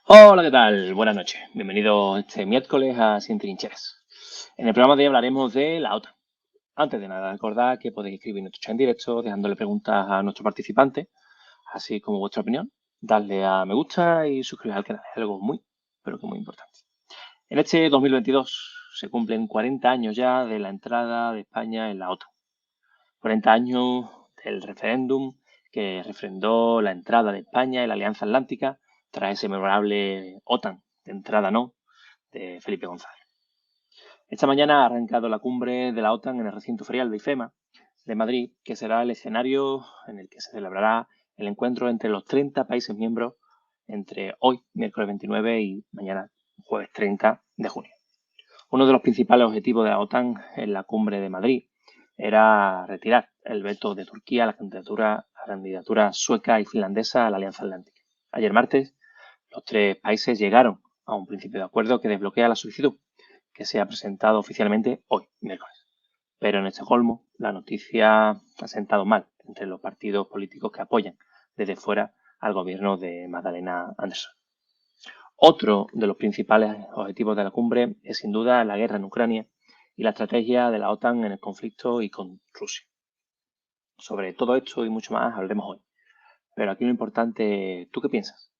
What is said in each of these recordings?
Hola, ¿qué tal? Buenas noches. Bienvenido este miércoles a Sin Trincheras. En el programa de hoy hablaremos de la OTAN. Antes de nada, recordad que podéis escribir nuestro chat en directo dejándole preguntas a nuestros participantes, así como vuestra opinión. Darle a me gusta y suscribiros al canal. Es algo muy, pero que muy importante. En este 2022 se cumplen 40 años ya de la entrada de España en la OTAN. 40 años del referéndum que refrendó la entrada de España en la Alianza Atlántica tras ese memorable OTAN, de entrada no, de Felipe González. Esta mañana ha arrancado la cumbre de la OTAN en el recinto ferial de IFEMA de Madrid, que será el escenario en el que se celebrará el encuentro entre los 30 países miembros entre hoy, miércoles 29, y mañana, jueves 30 de junio. Uno de los principales objetivos de la OTAN en la cumbre de Madrid era retirar el veto de Turquía a la candidatura sueca y finlandesa a la Alianza Atlántica. Ayer martes, los tres países llegaron a un principio de acuerdo que desbloquea la solicitud, que se ha presentado oficialmente hoy, miércoles. Pero en Estocolmo la noticia ha sentado mal entre los partidos políticos que apoyan desde fuera al gobierno de Magdalena Andersson. Otro de los principales objetivos de la cumbre es sin duda la guerra en Ucrania y la estrategia de la OTAN en el conflicto y con Rusia. Sobre todo esto y mucho más hablaremos hoy. Pero aquí lo importante, ¿tú qué piensas?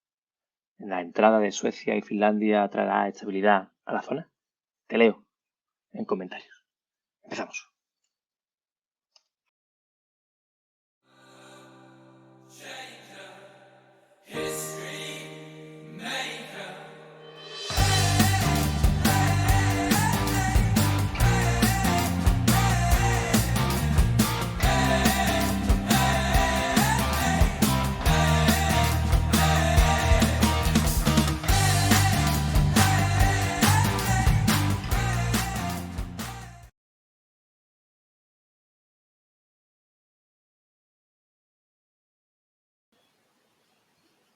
¿La entrada de Suecia y Finlandia traerá estabilidad a la zona? Te leo en comentarios. Empezamos.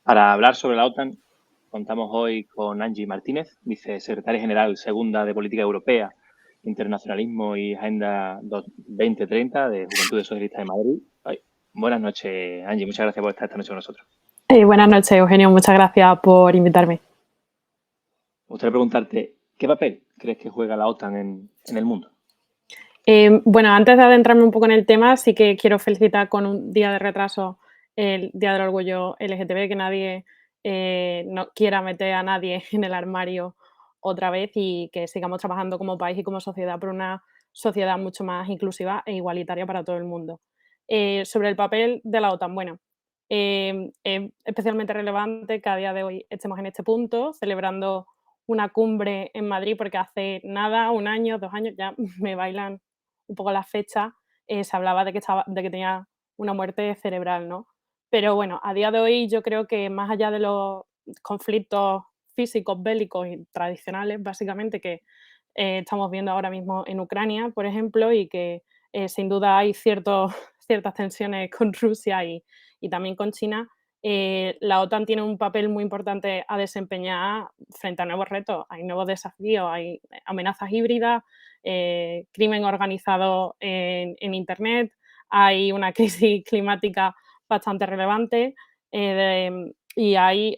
Para hablar sobre la OTAN, contamos hoy con Angie Martínez, vicesecretaria general segunda de Política Europea, Internacionalismo y Agenda 2030 de Juventudes Socialistas de Madrid. Ay, buenas noches, Angie. Muchas gracias por estar esta noche con nosotros. Buenas noches, Eugenio. Muchas gracias por invitarme. Me gustaría preguntarte, ¿qué papel crees que juega la OTAN en el mundo? Bueno, antes de adentrarme un poco en el tema, sí que quiero felicitar con un día de retraso el Día del Orgullo LGTB, que nadie no quiera meter a nadie en el armario otra vez y que sigamos trabajando como país y como sociedad por una sociedad mucho más inclusiva e igualitaria para todo el mundo. Sobre el papel de la OTAN, bueno, es especialmente relevante que a día de hoy estemos en este punto, celebrando una cumbre en Madrid, porque hace nada, 1 año, 2 años, ya me bailan un poco la fecha, se hablaba de que tenía una muerte cerebral, ¿no? Pero bueno, a día de hoy yo creo que más allá de los conflictos físicos, bélicos y tradicionales, básicamente, que estamos viendo ahora mismo en Ucrania, por ejemplo, y que sin duda hay ciertas tensiones con Rusia y también con China, la OTAN tiene un papel muy importante a desempeñar frente a nuevos retos. Hay nuevos desafíos, hay amenazas híbridas, crimen organizado en Internet, hay una crisis climática bastante relevante y hay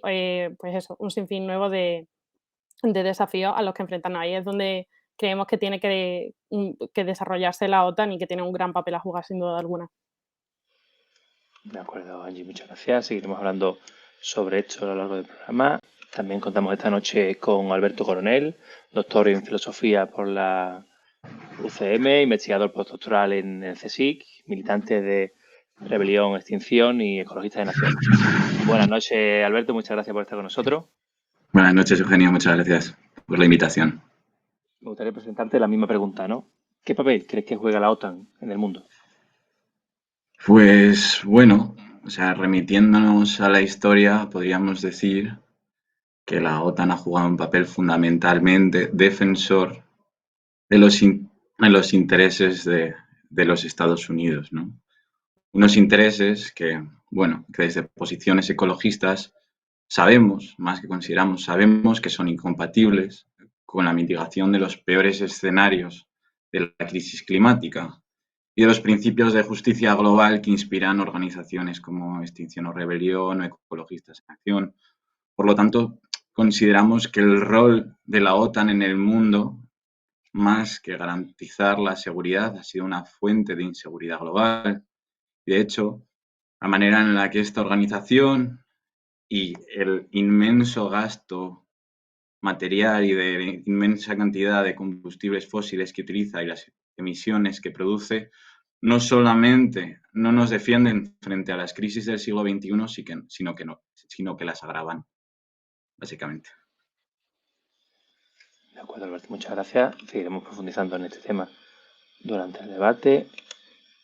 pues eso, un sinfín nuevo de desafíos a los que enfrentarnos. Ahí es donde creemos que tiene que desarrollarse la OTAN y que tiene un gran papel a jugar sin duda alguna. De acuerdo, Angie, muchas gracias. Seguiremos hablando sobre esto a lo largo del programa. También contamos esta noche con Alberto Coronel, doctor en filosofía por la UCM, investigador postdoctoral en el CSIC, militante de Rebelión, Extinción y Ecologista de Nación. Buenas noches, Alberto, muchas gracias por estar con nosotros. Buenas noches, Eugenio, muchas gracias por la invitación. Me gustaría presentarte la misma pregunta, ¿no? ¿Qué papel crees que juega la OTAN en el mundo? Pues bueno, o sea, remitiéndonos a la historia, podríamos decir que la OTAN ha jugado un papel fundamentalmente defensor de los intereses de los Estados Unidos, ¿no? Unos intereses que, bueno, que desde posiciones ecologistas sabemos, más que consideramos, sabemos que son incompatibles con la mitigación de los peores escenarios de la crisis climática y de los principios de justicia global que inspiran organizaciones como Extinción o Rebelión o Ecologistas en Acción. Por lo tanto, consideramos que el rol de la OTAN en el mundo, más que garantizar la seguridad, ha sido una fuente de inseguridad global. De hecho, la manera en la que esta organización y el inmenso gasto material y de inmensa cantidad de combustibles fósiles que utiliza y las emisiones que produce, no solamente no nos defienden frente a las crisis del siglo XXI, sino que las agravan, básicamente. De acuerdo, Alberto, muchas gracias. Seguiremos profundizando en este tema durante el debate.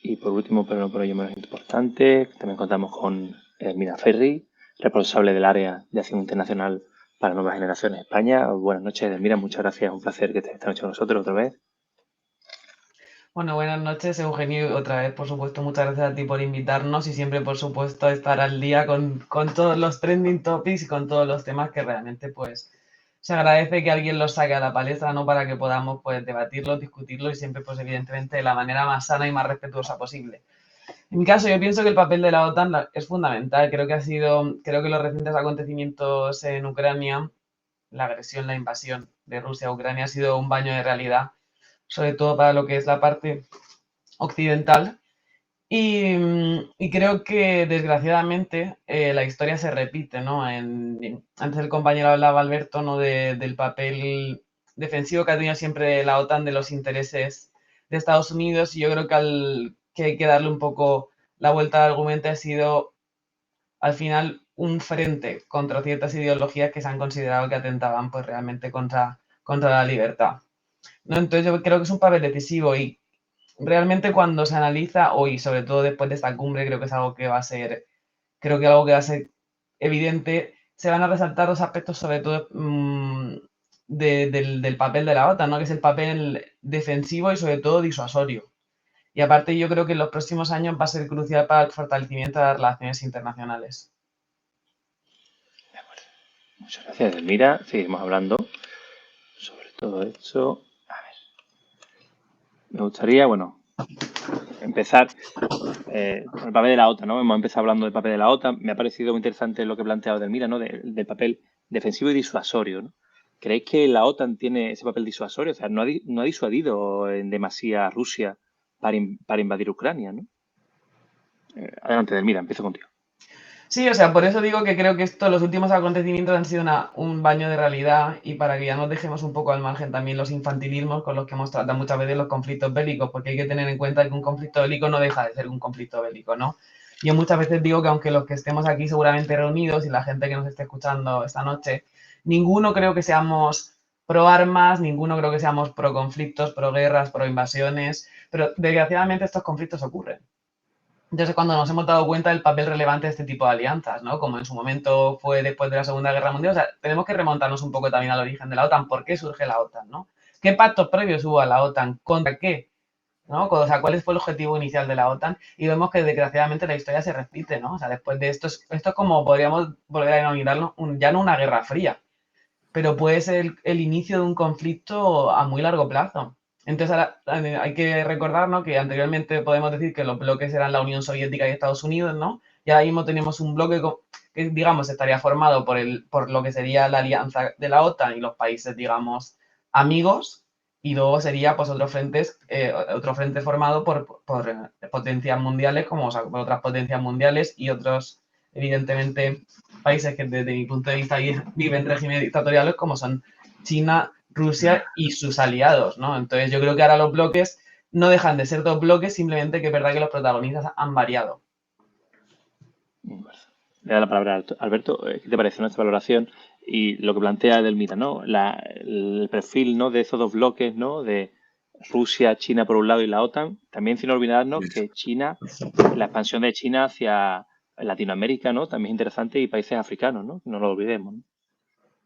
Y por último, pero no por ello menos importante, también contamos con Mina Ferri, responsable del área de acción internacional para Nuevas Generaciones España. Buenas noches, Edelmira, muchas gracias, un placer que estés esta noche con nosotros otra vez. Bueno, buenas noches, Eugenio. Otra vez, por supuesto, muchas gracias a ti por invitarnos y siempre, por supuesto, estar al día con todos los trending topics y con todos los temas que realmente, pues, se agradece que alguien los saque a la palestra, ¿no? Para que podamos, pues, debatirlo, discutirlo y siempre, pues, evidentemente, de la manera más sana y más respetuosa posible. En mi caso, yo pienso que el papel de la OTAN es fundamental. Creo que los recientes acontecimientos en Ucrania, la agresión, la invasión de Rusia a Ucrania ha sido un baño de realidad, sobre todo para lo que es la parte occidental. Y creo que desgraciadamente la historia se repite, ¿no? Antes el compañero hablaba, Alberto, ¿no? Del papel defensivo que ha tenido siempre la OTAN de los intereses de Estados Unidos, y yo creo que hay que darle un poco la vuelta al argumento. Ha sido al final un frente contra ciertas ideologías que se han considerado que atentaban, pues, realmente contra la libertad, ¿no? Entonces yo creo que es un papel decisivo, y realmente cuando se analiza hoy, sobre todo después de esta cumbre, creo que es algo que va a ser, evidente. Se van a resaltar dos aspectos, sobre todo del papel de la OTAN, ¿no? Que es el papel defensivo y sobre todo disuasorio. Y aparte yo creo que en los próximos años va a ser crucial para el fortalecimiento de las relaciones internacionales. De acuerdo. Muchas gracias, Edelmira. Seguiremos hablando sobre todo esto. A ver. Me gustaría, bueno, empezar con el papel de la OTAN, ¿no? Hemos empezado hablando del papel de la OTAN. Me ha parecido muy interesante lo que ha planteado Edelmira, ¿no? Del papel defensivo y disuasorio, ¿no? ¿Creéis que la OTAN tiene ese papel disuasorio? O sea, no ha disuadido en demasía a Rusia para invadir Ucrania, ¿no? Adelante, Edelmira, empiezo contigo. Sí, o sea, por eso digo que creo que los últimos acontecimientos han sido un baño de realidad, y para que ya nos dejemos un poco al margen también los infantilismos con los que hemos tratado muchas veces los conflictos bélicos, porque hay que tener en cuenta que un conflicto bélico no deja de ser un conflicto bélico, ¿no? Yo muchas veces digo que aunque los que estemos aquí seguramente reunidos y la gente que nos esté escuchando esta noche, ninguno creo que seamos pro armas, ninguno creo que seamos pro conflictos, pro guerras, pro invasiones, pero desgraciadamente estos conflictos ocurren. Entonces, cuando nos hemos dado cuenta del papel relevante de este tipo de alianzas, ¿no? Como en su momento fue después de la Segunda Guerra Mundial, o sea, tenemos que remontarnos un poco también al origen de la OTAN. ¿Por qué surge la OTAN, no? ¿Qué pactos previos hubo a la OTAN? ¿Contra qué? ¿No? O sea, ¿cuál fue el objetivo inicial de la OTAN? Y vemos que desgraciadamente la historia se repite, ¿no? O sea, después de esto es como podríamos volver a denominarlo, ya no una guerra fría, pero puede ser el inicio de un conflicto a muy largo plazo. Entonces, ahora hay que recordar, ¿no? Que anteriormente podemos decir que los bloques eran la Unión Soviética y Estados Unidos, ¿no? Y ahora mismo tenemos un bloque que, digamos, estaría formado por lo que sería la alianza de la OTAN y los países, digamos, amigos, y luego sería, pues, otro frente formado por potencias mundiales, como, o sea, por otras potencias mundiales y otros, evidentemente, países que desde mi punto de vista viven regímenes dictatoriales, como son China, Rusia y sus aliados, ¿no? Entonces yo creo que ahora los bloques no dejan de ser dos bloques, simplemente que es verdad que los protagonistas han variado. Le da la palabra a Alberto. ¿Qué te parece nuestra valoración y lo que plantea Edelmira, ¿no? El perfil, ¿no? De esos dos bloques, ¿no? De Rusia, China por un lado y la OTAN. También sin olvidarnos que China, la expansión de China hacia Latinoamérica, ¿no? También es interesante, y países africanos, ¿no? No lo olvidemos, ¿no?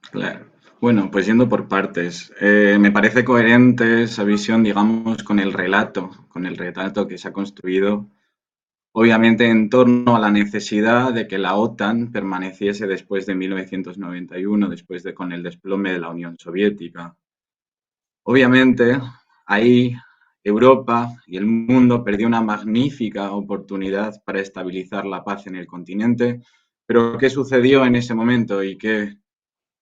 Claro. Bueno, pues yendo por partes. Me parece coherente esa visión, digamos, con el relato que se ha construido, obviamente en torno a la necesidad de que la OTAN permaneciese después de 1991, con el desplome de la Unión Soviética. Obviamente, ahí Europa y el mundo perdió una magnífica oportunidad para estabilizar la paz en el continente, pero ¿qué sucedió en ese momento y qué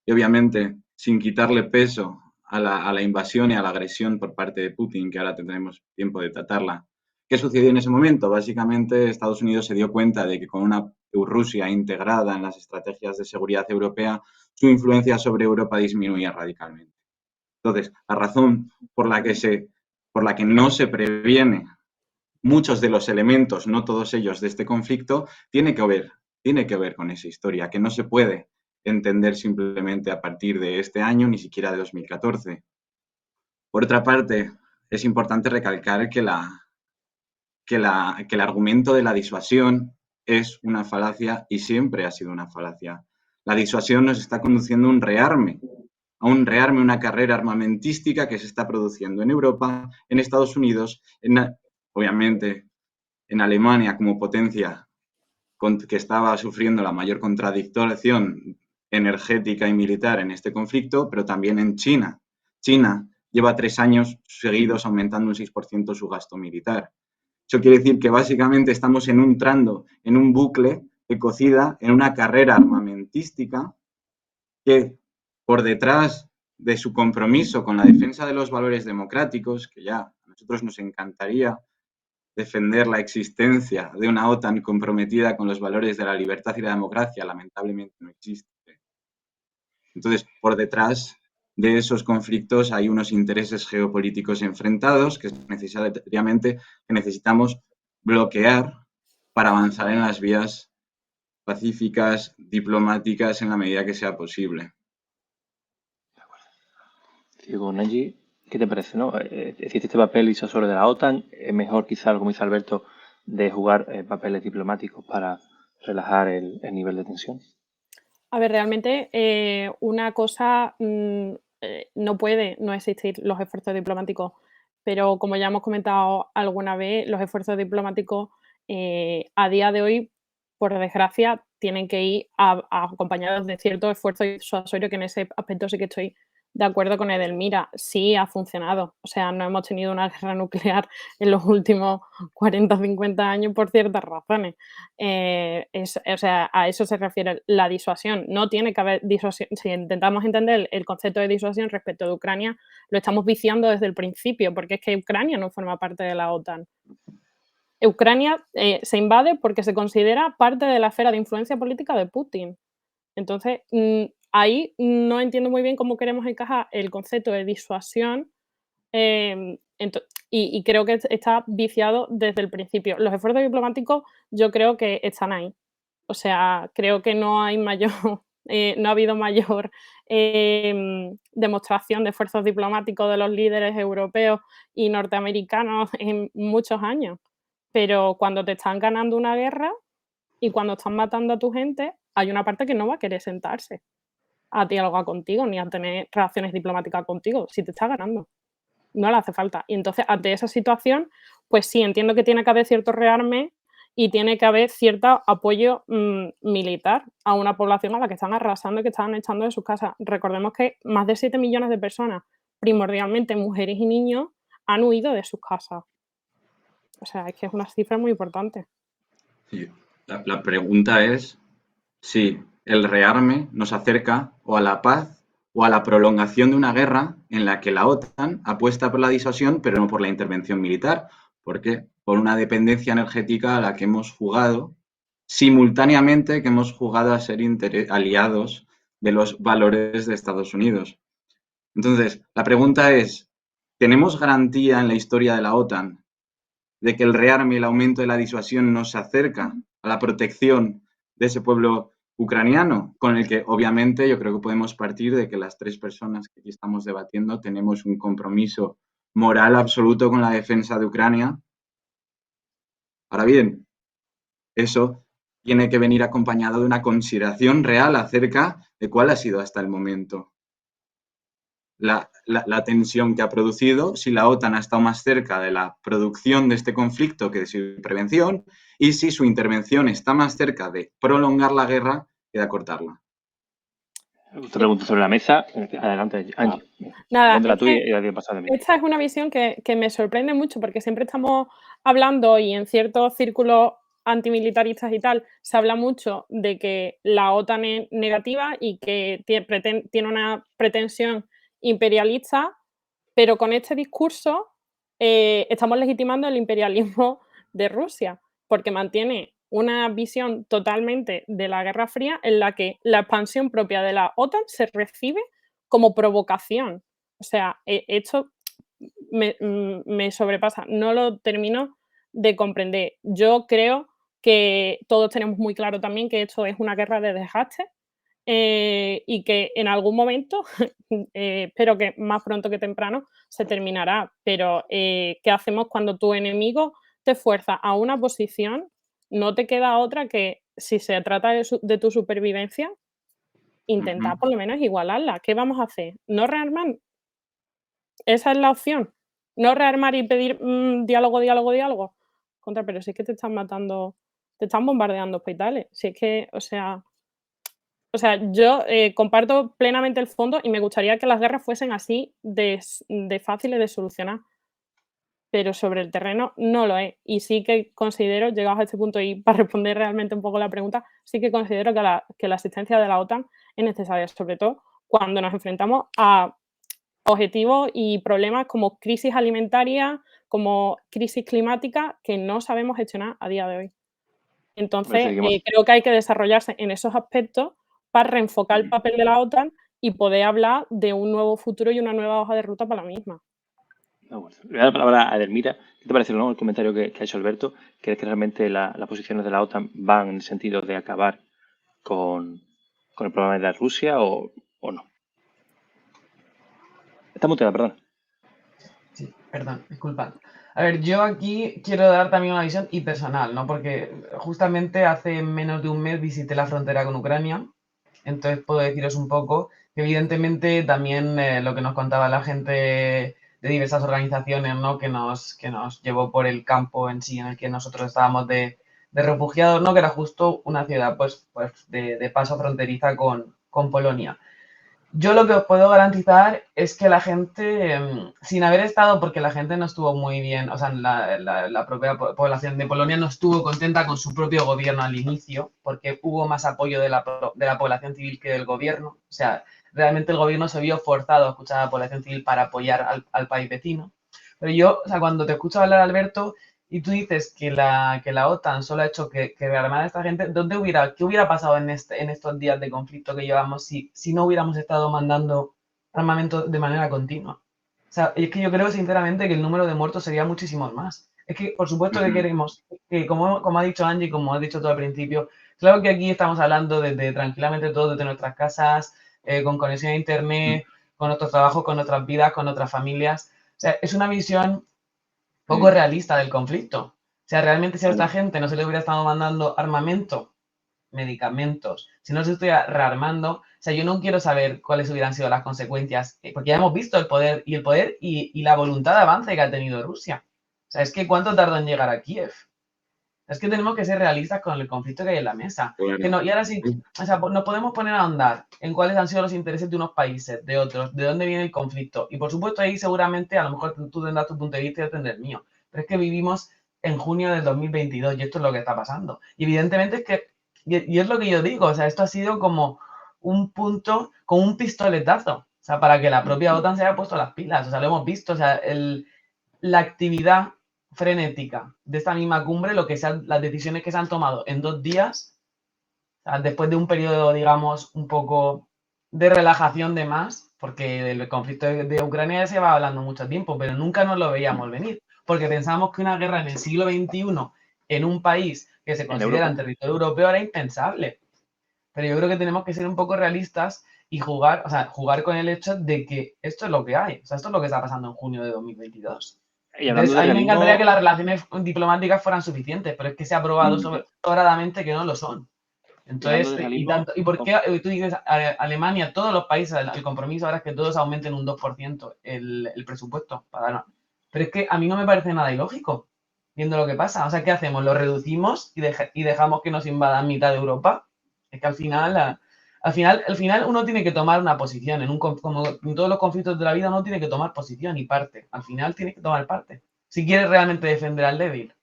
y obviamente sin quitarle peso a la invasión y a la agresión por parte de Putin, que ahora tendremos tiempo de tratarla. ¿Qué sucedió en ese momento? Básicamente Estados Unidos se dio cuenta de que con una Rusia integrada en las estrategias de seguridad europea, su influencia sobre Europa disminuía radicalmente. Entonces, la razón por la que no se previene muchos de los elementos, no todos ellos, de este conflicto, tiene que ver con esa historia, que no se puede entender simplemente a partir de este año, ni siquiera de 2014. Por otra parte, es importante recalcar que el argumento de la disuasión es una falacia y siempre ha sido una falacia. La disuasión nos está conduciendo a un rearme, una carrera armamentística que se está produciendo en Europa, en Estados Unidos, obviamente en Alemania como potencia que estaba sufriendo la mayor contradicción energética y militar en este conflicto, pero también en China. China lleva 3 años seguidos aumentando un 6% su gasto militar. Eso quiere decir que básicamente estamos entrando en un bucle de cocida, en una carrera armamentística que por detrás de su compromiso con la defensa de los valores democráticos, que ya a nosotros nos encantaría defender la existencia de una OTAN comprometida con los valores de la libertad y la democracia, lamentablemente no existe. Entonces, por detrás de esos conflictos hay unos intereses geopolíticos enfrentados que necesariamente necesitamos bloquear para avanzar en las vías pacíficas, diplomáticas, en la medida que sea posible. Digo, Nenji, ¿qué te parece, no? Existe este papel disuasorio de la OTAN. Es mejor, quizá, como dice Alberto, de jugar papeles diplomáticos para relajar el nivel de tensión. A ver, realmente una cosa no puede no existir los esfuerzos diplomáticos, pero como ya hemos comentado alguna vez, los esfuerzos diplomáticos a día de hoy, por desgracia, tienen que ir acompañados de cierto esfuerzo disuasorio, que en ese aspecto sí que estoy de acuerdo con Edelmira. Sí ha funcionado, o sea, no hemos tenido una guerra nuclear en los últimos 40 o 50 años por ciertas razones. O sea, a eso se refiere la disuasión. No tiene que haber disuasión. Si intentamos entender el concepto de disuasión respecto de Ucrania, lo estamos viciando desde el principio, porque es que Ucrania no forma parte de la OTAN. Ucrania se invade porque se considera parte de la esfera de influencia política de Putin. Entonces, ahí no entiendo muy bien cómo queremos encajar el concepto de disuasión y creo que está viciado desde el principio. Los esfuerzos diplomáticos yo creo que están ahí. O sea, creo que no hay mayor, no ha habido mayor demostración de esfuerzos diplomáticos de los líderes europeos y norteamericanos en muchos años. Pero cuando te están ganando una guerra y cuando están matando a tu gente, hay una parte que no va a querer sentarse a dialogar contigo ni a tener relaciones diplomáticas contigo si te está ganando. No le hace falta. Y entonces, ante esa situación, pues sí, entiendo que tiene que haber cierto rearme y tiene que haber cierto apoyo militar a una población a la que están arrasando y que están echando de sus casas. Recordemos que más de 7 millones de personas, primordialmente mujeres y niños, han huido de sus casas. O sea, es que es una cifra muy importante. Sí. La pregunta es si el rearme nos acerca o a la paz o a la prolongación de una guerra en la que la OTAN apuesta por la disuasión, pero no por la intervención militar. ¿Por qué? Por una dependencia energética a la que hemos jugado simultáneamente, que hemos jugado a ser aliados de los valores de Estados Unidos. Entonces, la pregunta es, ¿tenemos garantía en la historia de la OTAN de que el rearme y el aumento de la disuasión nos acerca a la protección de ese pueblo ucraniano, con el que obviamente yo creo que podemos partir de que las 3 personas que aquí estamos debatiendo tenemos un compromiso moral absoluto con la defensa de Ucrania? Ahora bien, eso tiene que venir acompañado de una consideración real acerca de cuál ha sido hasta el momento la tensión que ha producido, si la OTAN ha estado más cerca de la producción de este conflicto que de su prevención, y si su intervención está más cerca de prolongar la guerra que de acortarla. Otra pregunta sobre la mesa. Adelante, Angie. Nada, Póntela tú y ya te pasas de mí. esta es una visión que me sorprende mucho porque siempre estamos hablando y en ciertos círculos antimilitaristas y tal, se habla mucho de que la OTAN es negativa y que tiene una pretensión imperialista, pero con este discurso estamos legitimando el imperialismo de Rusia, porque mantiene una visión totalmente de la Guerra Fría en la que la expansión propia de la OTAN se recibe como provocación. O sea, esto me sobrepasa, no lo termino de comprender. Yo creo que todos tenemos muy claro también que esto es una guerra de desgaste y que en algún momento, espero que más pronto que temprano, se terminará. Pero, ¿qué hacemos cuando tu enemigo te fuerza a una posición? No te queda otra que, si se trata de tu supervivencia, intentar Ujú. por lo menos igualarla. ¿Qué vamos a hacer? ¿No rearmar? Esa es la opción. No rearmar y pedir, diálogo, diálogo, diálogo. Contra, pero si es que te están matando, te están bombardeando hospitales. Si es que, o sea, yo, comparto plenamente el fondo y me gustaría que las guerras fuesen así de fáciles de solucionar, pero sobre el terreno no lo es. Y sí que considero, llegados a este punto y para responder realmente un poco la pregunta, sí que considero que la asistencia de la OTAN es necesaria, sobre todo cuando nos enfrentamos a objetivos y problemas como crisis alimentaria, como crisis climática, que no sabemos gestionar a día de hoy. Bueno, Entonces, seguimos. creo que hay que desarrollarse en esos aspectos para reenfocar el Mm. papel de la OTAN y poder hablar de un nuevo futuro y una nueva hoja de ruta para la misma. Bueno, le voy a dar la palabra a Edelmira. ¿Qué te parece, no, el comentario que ha hecho Alberto? ¿Crees que realmente las posiciones de la OTAN van en el sentido de acabar con el problema de Rusia o no? Está muteada, perdón. Sí, perdón, disculpad. A ver, yo aquí quiero dar también una visión y personal, ¿no? Porque justamente hace menos de un mes visité la frontera con Ucrania, entonces puedo deciros un poco que evidentemente también lo que nos contaba la gente de diversas organizaciones, ¿no? Que nos llevó por el campo en sí en el que nosotros estábamos de refugiados, ¿no? Que era justo una ciudad pues de paso fronteriza con Polonia. Yo lo que os puedo garantizar es que la gente, sin haber estado, porque la gente no estuvo muy bien, o sea, la propia población de Polonia no estuvo contenta con su propio gobierno al inicio, porque hubo más apoyo de la población civil que del gobierno. O sea, realmente el gobierno se vio forzado a escuchar a la población civil para apoyar al país vecino. Pero yo, o sea, cuando te escucho hablar, Alberto, y tú dices que la OTAN solo ha hecho que rearmar a esta gente, ¿qué hubiera pasado en estos días de conflicto que llevamos si no hubiéramos estado mandando armamento de manera continua? O sea, es que yo creo sinceramente que el número de muertos sería muchísimos más. Es que, por supuesto que Ujú. queremos, que como ha dicho Angie, como has dicho tú al principio, claro que aquí estamos hablando desde tranquilamente todos desde nuestras casas, con conexión a internet, con nuestros trabajos, con nuestras vidas, con nuestras familias. O sea, es una visión poco Sí. realista del conflicto. O sea, realmente si a esta Bueno, gente no se le hubiera estado mandando armamento, medicamentos, si no se estuviera rearmando, o sea, yo no quiero saber cuáles hubieran sido las consecuencias, porque ya hemos visto el poder y la voluntad de avance que ha tenido Rusia. O sea, es que ¿cuánto tardó en llegar a Kiev? Es que tenemos que ser realistas con el conflicto que hay en la mesa. Que claro. no, y ahora sí, o sea, nos podemos poner a ahondar en cuáles han sido los intereses de unos países, de otros, de dónde viene el conflicto. Y por supuesto ahí seguramente a lo mejor tú tendrás tu punto de vista y yo tendré el mío. Pero es que vivimos en junio del 2022 y esto es lo que está pasando. Y evidentemente es que, y es lo que yo digo, o sea, esto ha sido como un punto, como un pistoletazo. O sea, para que la propia OTAN se haya puesto las pilas. O sea, lo hemos visto. O sea, la actividad frenética de esta misma cumbre, las decisiones que se han tomado en 2 días, o sea, después de un periodo, digamos, un poco de relajación de más, porque el conflicto de Ucrania ya se va hablando mucho tiempo, pero nunca nos lo veíamos venir, porque pensábamos que una guerra en el siglo XXI en un país que se En considera en Europa. territorio europeo era impensable. Pero yo creo que tenemos que ser un poco realistas y jugar, o sea, jugar con el hecho de que esto es lo que hay, o sea, esto es lo que está pasando en junio de 2022. Y hablando Entonces, de a mí me encantaría que realismo, las relaciones diplomáticas fueran suficientes, pero es que se ha probado Mm. sobradamente que no lo son. y hablando Entonces, de y realismo, tanto, ¿y por qué tú dices Alemania, todos los países, el compromiso ahora es que todos aumenten un 2% el presupuesto? Pero es que a mí no me parece nada ilógico, viendo lo que pasa. O sea, ¿qué hacemos? ¿Lo reducimos y dejamos que nos invadan mitad de Europa? Es que al final uno tiene que tomar una posición. Como en todos los conflictos de la vida, uno tiene que tomar posición y parte. Al final tiene que tomar parte. Si quieres realmente defender al débil.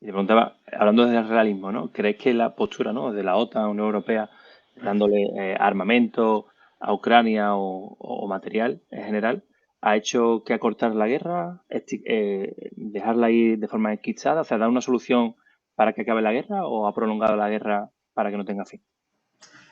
Y te preguntaba, hablando del realismo, ¿no? ¿Crees que la postura, ¿no?, de la OTAN, Unión Europea, dándole armamento a Ucrania o material en general, ha hecho que acortar la guerra, dejarla ir de forma enquistada? O sea, ¿da una solución para que acabe la guerra o ha prolongado la guerra para que no tenga fin?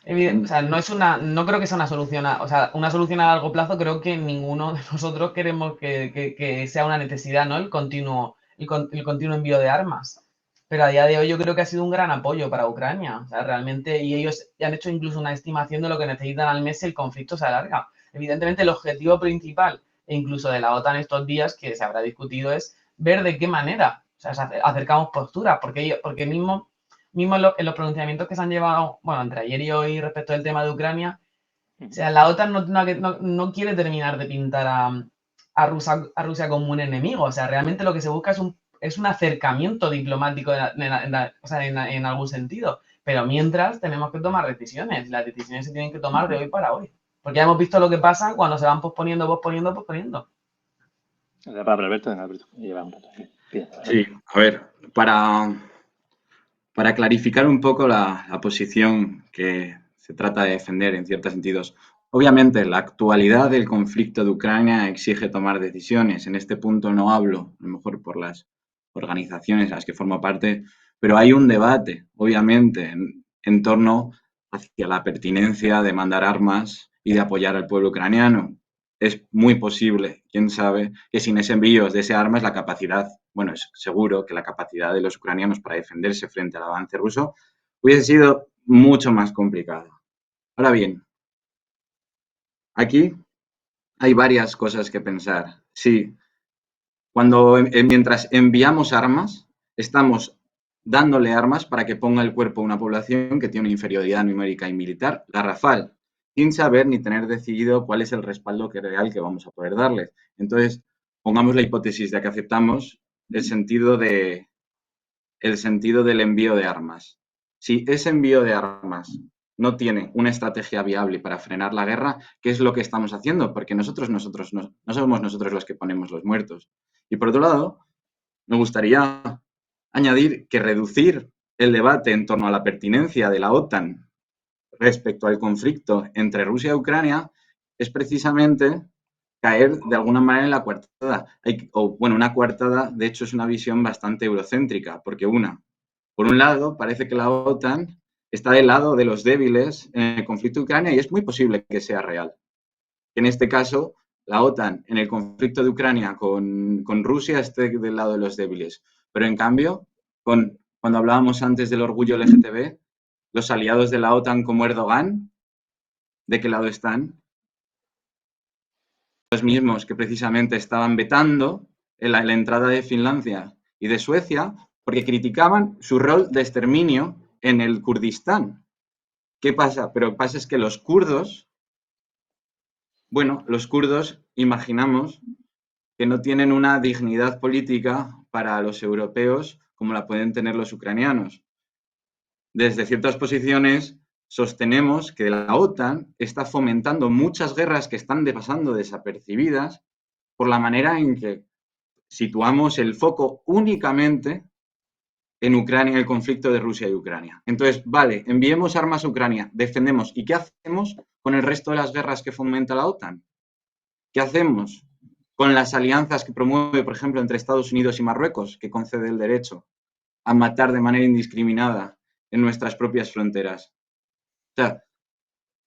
O sea, no creo que sea una solución o sea, una solución a largo plazo. Creo que ninguno de nosotros queremos que sea una necesidad, ¿no? El continuo envío de armas. Pero a día de hoy yo creo que ha sido un gran apoyo para Ucrania. O sea, realmente, y ellos ya han hecho incluso una estimación de lo que necesitan al mes si el conflicto se alarga. Evidentemente, el objetivo principal, e incluso de la OTAN estos días, que se habrá discutido, es ver de qué manera, o sea, acercamos posturas, porque mismo en los pronunciamientos que se han llevado, bueno, entre ayer y hoy respecto del tema de Ucrania, o sea, la OTAN no quiere terminar de pintar a Rusia como un enemigo. O sea, realmente lo que se busca es un acercamiento diplomático en algún sentido. Pero mientras tenemos que tomar decisiones. Las decisiones se tienen que tomar de hoy para hoy. Porque ya hemos visto lo que pasa cuando se van posponiendo. La palabra, Alberto. Venga, Alberto, lleva un rato. Sí, a ver, para clarificar un poco la posición que se trata de defender en ciertos sentidos. Obviamente, la actualidad del conflicto de Ucrania exige tomar decisiones. En este punto no hablo, a lo mejor por las organizaciones a las que formo parte, pero hay un debate, obviamente, en torno hacia la pertinencia de mandar armas y de apoyar al pueblo ucraniano. Es muy posible, quién sabe, que sin ese envío de ese armas la capacidad, bueno, es seguro que la capacidad de los ucranianos para defenderse frente al avance ruso hubiese sido mucho más complicada. Ahora bien, aquí hay varias cosas que pensar. Sí, mientras enviamos armas, estamos dándole armas para que ponga el cuerpo a una población que tiene una inferioridad numérica y militar garrafal, sin saber ni tener decidido cuál es el respaldo real que vamos a poder darles. Entonces, pongamos la hipótesis de que aceptamos el sentido del envío de armas. Si ese envío de armas no tiene una estrategia viable para frenar la guerra, ¿qué es lo que estamos haciendo? Porque no somos nosotros los que ponemos los muertos. Y por otro lado, me gustaría añadir que reducir el debate en torno a la pertinencia de la OTAN respecto al conflicto entre Rusia y Ucrania es precisamente caer de alguna manera en la coartada. Una coartada, de hecho, es una visión bastante eurocéntrica, porque por un lado, parece que la OTAN está del lado de los débiles en el conflicto de Ucrania y es muy posible que sea real. En este caso, la OTAN en el conflicto de Ucrania con Rusia esté del lado de los débiles. Pero en cambio, cuando hablábamos antes del orgullo LGTB, los aliados de la OTAN como Erdogan, ¿de qué lado están? Los mismos que precisamente estaban vetando la entrada de Finlandia y de Suecia porque criticaban su rol de exterminio en el Kurdistán. ¿Qué pasa? Pero pasa es que los kurdos imaginamos que no tienen una dignidad política para los europeos como la pueden tener los ucranianos. Desde ciertas posiciones sostenemos que la OTAN está fomentando muchas guerras que están pasando desapercibidas por la manera en que situamos el foco únicamente en Ucrania, en el conflicto de Rusia y Ucrania. Entonces, vale, enviemos armas a Ucrania, defendemos. ¿Y qué hacemos con el resto de las guerras que fomenta la OTAN? ¿Qué hacemos con las alianzas que promueve, por ejemplo, entre Estados Unidos y Marruecos, que concede el derecho a matar de manera indiscriminada en nuestras propias fronteras? O sea,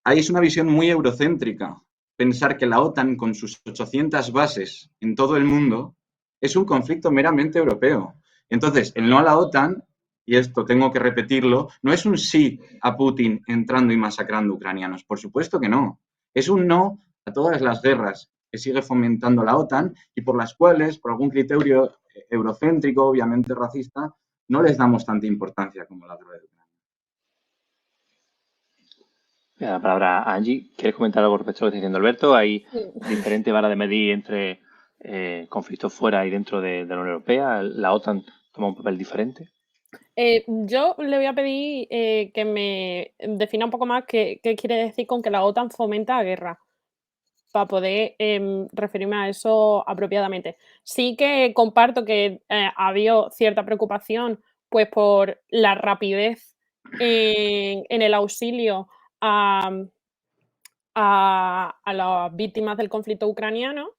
ahí es una visión muy eurocéntrica. Pensar que la OTAN, con sus 800 bases en todo el mundo, es un conflicto meramente europeo. Entonces, el no a la OTAN, y esto tengo que repetirlo, no es un sí a Putin entrando y masacrando ucranianos. Por supuesto que no. Es un no a todas las guerras que sigue fomentando la OTAN y por las cuales, por algún criterio eurocéntrico, obviamente racista, no les damos tanta importancia como la guerra de Ucrania. La palabra a Angie. ¿Quieres comentar algo respecto a lo que está diciendo Alberto? ¿Hay diferente vara de medir entre conflictos fuera y dentro de la Unión Europea? ¿La OTAN toma un papel diferente? Yo le voy a pedir que me defina un poco más qué quiere decir con que la OTAN fomenta guerra, para poder referirme a eso apropiadamente. Sí que comparto que ha habido cierta preocupación pues por la rapidez en el auxilio a las víctimas del conflicto ucraniano,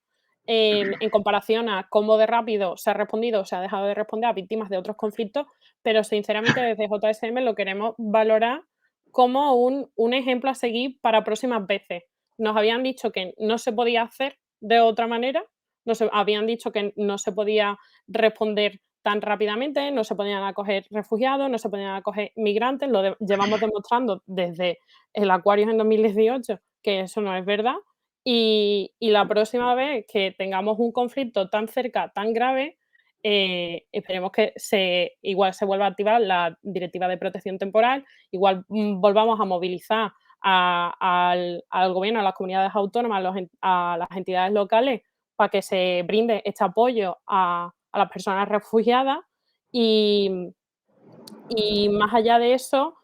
en comparación a cómo de rápido se ha respondido o se ha dejado de responder a víctimas de otros conflictos, pero sinceramente desde JSM lo queremos valorar como un ejemplo a seguir para próximas veces. Nos habían dicho que no se podía hacer de otra manera, habían dicho que no se podía responder tan rápidamente, no se podían acoger refugiados, no se podían acoger migrantes, llevamos demostrando desde el Aquarius en 2018 que eso no es verdad. Y la próxima vez que tengamos un conflicto tan cerca, tan grave, esperemos que igual se vuelva a activar la Directiva de Protección Temporal, igual volvamos a movilizar al gobierno, a las comunidades autónomas, a las entidades locales, para que se brinde este apoyo a las personas refugiadas. Y más allá de eso,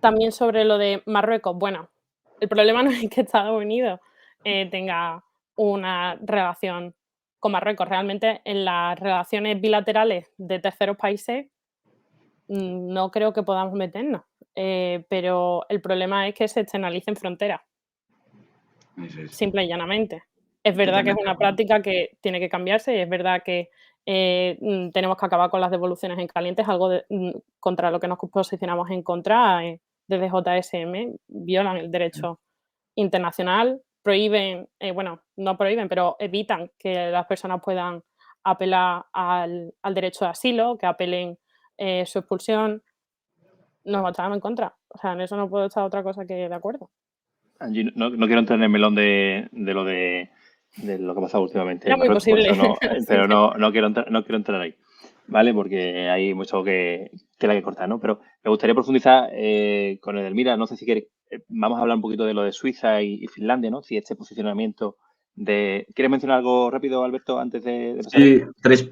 también sobre lo de Marruecos. Bueno, el problema no es que Estados Unidos tenga una relación con Marruecos. Realmente en las relaciones bilaterales de terceros países no creo que podamos meternos. Pero el problema es que se externalicen fronteras, simple y llanamente. Es verdad que es una práctica que tiene que cambiarse y es verdad que tenemos que acabar con las devoluciones en caliente, es algo contra lo que nos posicionamos en contra. Desde JSM violan el derecho internacional, prohíben, bueno, no prohíben, pero evitan que las personas puedan apelar al derecho de asilo, que apelen su expulsión. Nos votamos en contra. O sea, en eso no puedo estar otra cosa que de acuerdo. Angie, no quiero entrar en el melón de lo que ha pasado últimamente. Era muy posible. Pero no quiero entrar ahí, ¿vale? Porque hay mucho tela que cortar, ¿no? Pero me gustaría profundizar con Edelmira. No sé si quieres, vamos a hablar un poquito de lo de Suiza y Finlandia, ¿no? Si este posicionamiento ¿Quieres mencionar algo rápido, Alberto, antes de pasar? Sí,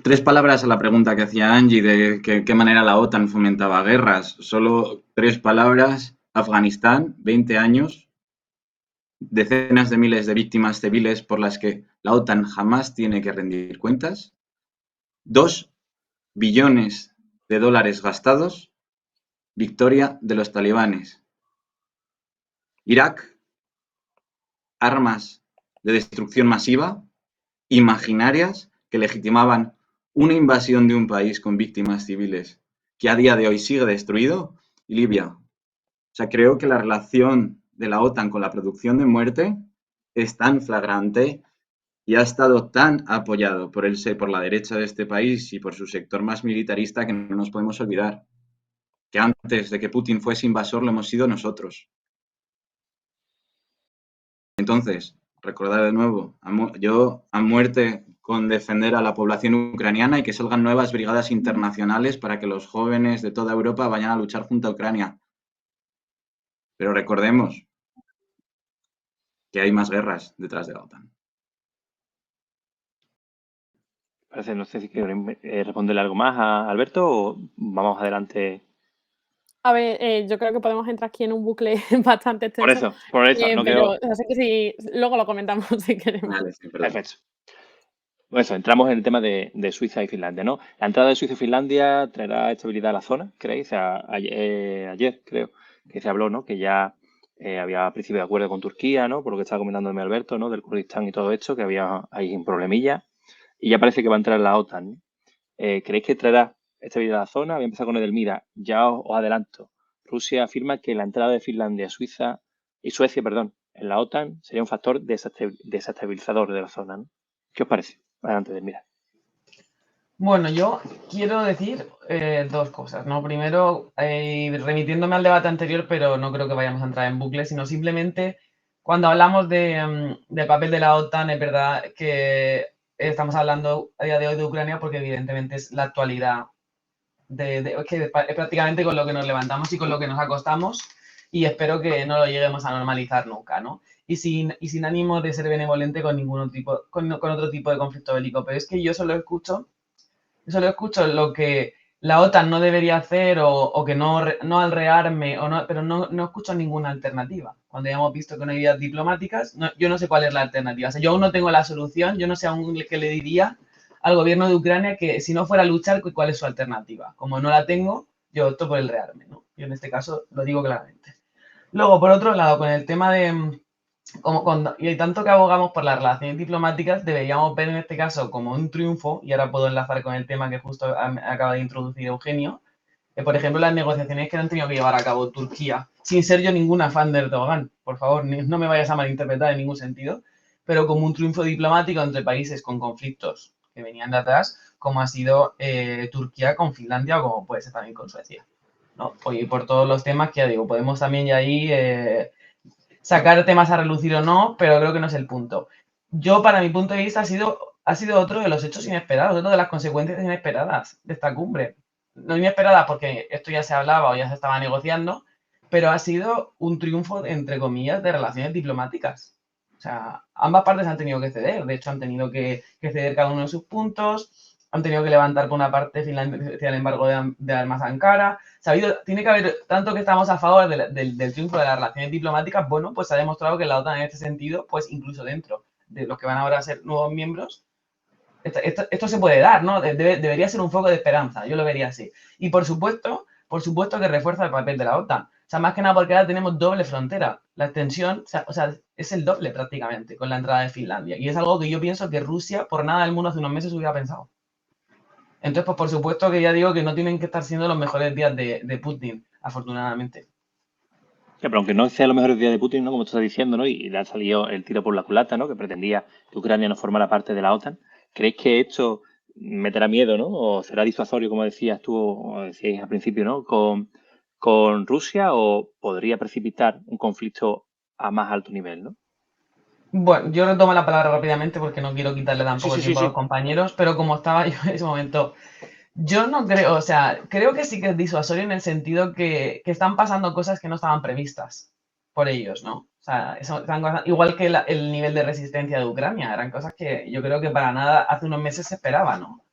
tres palabras a la pregunta que hacía Angie de qué manera la OTAN fomentaba guerras. Solo 3 palabras. Afganistán, 20 años, decenas de miles de víctimas civiles por las que la OTAN jamás tiene que rendir cuentas. 2 billones de dólares gastados. Victoria de los talibanes. Irak, armas de destrucción masiva, imaginarias, que legitimaban una invasión de un país con víctimas civiles que a día de hoy sigue destruido, y Libia. O sea, creo que la relación de la OTAN con la producción de muerte es tan flagrante y ha estado tan apoyado por la derecha de este país y por su sector más militarista que no nos podemos olvidar que antes de que Putin fuese invasor lo hemos sido nosotros. Entonces, recordar de nuevo, yo a muerte con defender a la población ucraniana y que salgan nuevas brigadas internacionales para que los jóvenes de toda Europa vayan a luchar junto a Ucrania. Pero recordemos que hay más guerras detrás de la OTAN. No sé si quieres responderle algo más a Alberto o vamos adelante. A ver, yo creo que podemos entrar aquí en un bucle bastante extenso. Por eso. No pero quiero... así que sí, luego lo comentamos si queremos. Vale, sí, perfecto. Pues eso, entramos en el tema de Suiza y Finlandia, ¿no? La entrada de Suiza y Finlandia traerá estabilidad a la zona, ¿creéis? Ayer creo que se habló, ¿no? Que ya había principio de acuerdo con Turquía, ¿no? Por lo que estaba comentándome Alberto, ¿no? Del Kurdistán y todo esto, que había ahí un problemilla. Y ya parece que va a entrar la OTAN, ¿no? ¿Creéis que traerá estabilidad a la zona? Voy a empezar con Edelmira. Ya os adelanto. Rusia afirma que la entrada de Finlandia, Suiza y Suecia, en la OTAN sería un factor desestabilizador de la zona, ¿no? ¿Qué os parece? Adelante, Edelmira. Bueno, yo quiero decir 2 cosas, ¿no? Primero, remitiéndome al debate anterior, pero no creo que vayamos a entrar en bucle, sino simplemente cuando hablamos del papel de la OTAN, es verdad que estamos hablando a día de hoy de Ucrania porque evidentemente es la actualidad es prácticamente con lo que nos levantamos y con lo que nos acostamos, y espero que no lo lleguemos a normalizar nunca, ¿no? Y sin ánimo de ser benevolente con otro tipo de conflicto bélico, pero es que yo solo escucho lo que la OTAN no debería hacer o que no al rearme, pero no escucho ninguna alternativa. Cuando ya hemos visto que no hay vías diplomáticas, yo no sé cuál es la alternativa. O sea, yo aún no tengo la solución, yo no sé aún qué le diría al gobierno de Ucrania que si no fuera a luchar, ¿cuál es su alternativa? Como no la tengo, yo opto por el rearme, ¿no? Yo en este caso lo digo claramente. Luego, por otro lado, con el tema de, y hay tanto que abogamos por las relaciones diplomáticas, deberíamos ver en este caso como un triunfo, y ahora puedo enlazar con el tema que justo acaba de introducir Eugenio, que por ejemplo las negociaciones que han tenido que llevar a cabo Turquía, sin ser yo ninguna fan de Erdogan, por favor, no me vayas a malinterpretar en ningún sentido, pero como un triunfo diplomático entre países con conflictos que venían de atrás, como ha sido Turquía con Finlandia o como puede ser también con Suecia, ¿no? Y por todos los temas que ya digo, podemos también ya ahí sacar temas a relucir o no, pero creo que no es el punto. Yo, para mi punto de vista, ha sido otro de los hechos inesperados, otro de las consecuencias inesperadas de esta cumbre. No inesperadas porque esto ya se hablaba o ya se estaba negociando, pero ha sido un triunfo, entre comillas, de relaciones diplomáticas. O sea, ambas partes han tenido que ceder, de hecho han tenido que ceder cada uno de sus puntos, han tenido que levantar por una parte Finlandia el embargo de armas a Ankara. Tiene que haber, tanto que estamos a favor del triunfo de las relaciones diplomáticas, bueno, pues se ha demostrado que la OTAN en este sentido, pues incluso dentro de los que van ahora a ser nuevos miembros, esto se puede dar, ¿no? Debería ser un foco de esperanza, yo lo vería así. Y por supuesto que refuerza el papel de la OTAN. O sea, más que nada porque ahora tenemos doble frontera. La extensión, o sea, es el doble prácticamente con la entrada de Finlandia. Y es algo que yo pienso que Rusia, por nada del mundo, hace unos meses hubiera pensado. Entonces, pues por supuesto que ya digo que no tienen que estar siendo los mejores días de Putin, afortunadamente. Sí, pero aunque no sea los mejores días de Putin, ¿no? Como tú estás diciendo, ¿no? Y le ha salido el tiro por la culata, ¿no? Que pretendía que Ucrania no formara parte de la OTAN. ¿Creéis que esto meterá miedo, ¿no? O será disuasorio, como decías tú, o decíais al principio, ¿no? Con Rusia, o podría precipitar un conflicto a más alto nivel, ¿no? Bueno, yo retomo la palabra rápidamente porque no quiero quitarle tampoco tiempo a los Sí. compañeros, pero como estaba yo en ese momento, yo no creo, o sea, creo que sí que es disuasorio en el sentido que están pasando cosas que no estaban previstas por ellos, ¿no? O sea, igual que el nivel de resistencia de Ucrania, eran cosas que yo creo que para nada hace unos meses se esperaba, ¿no?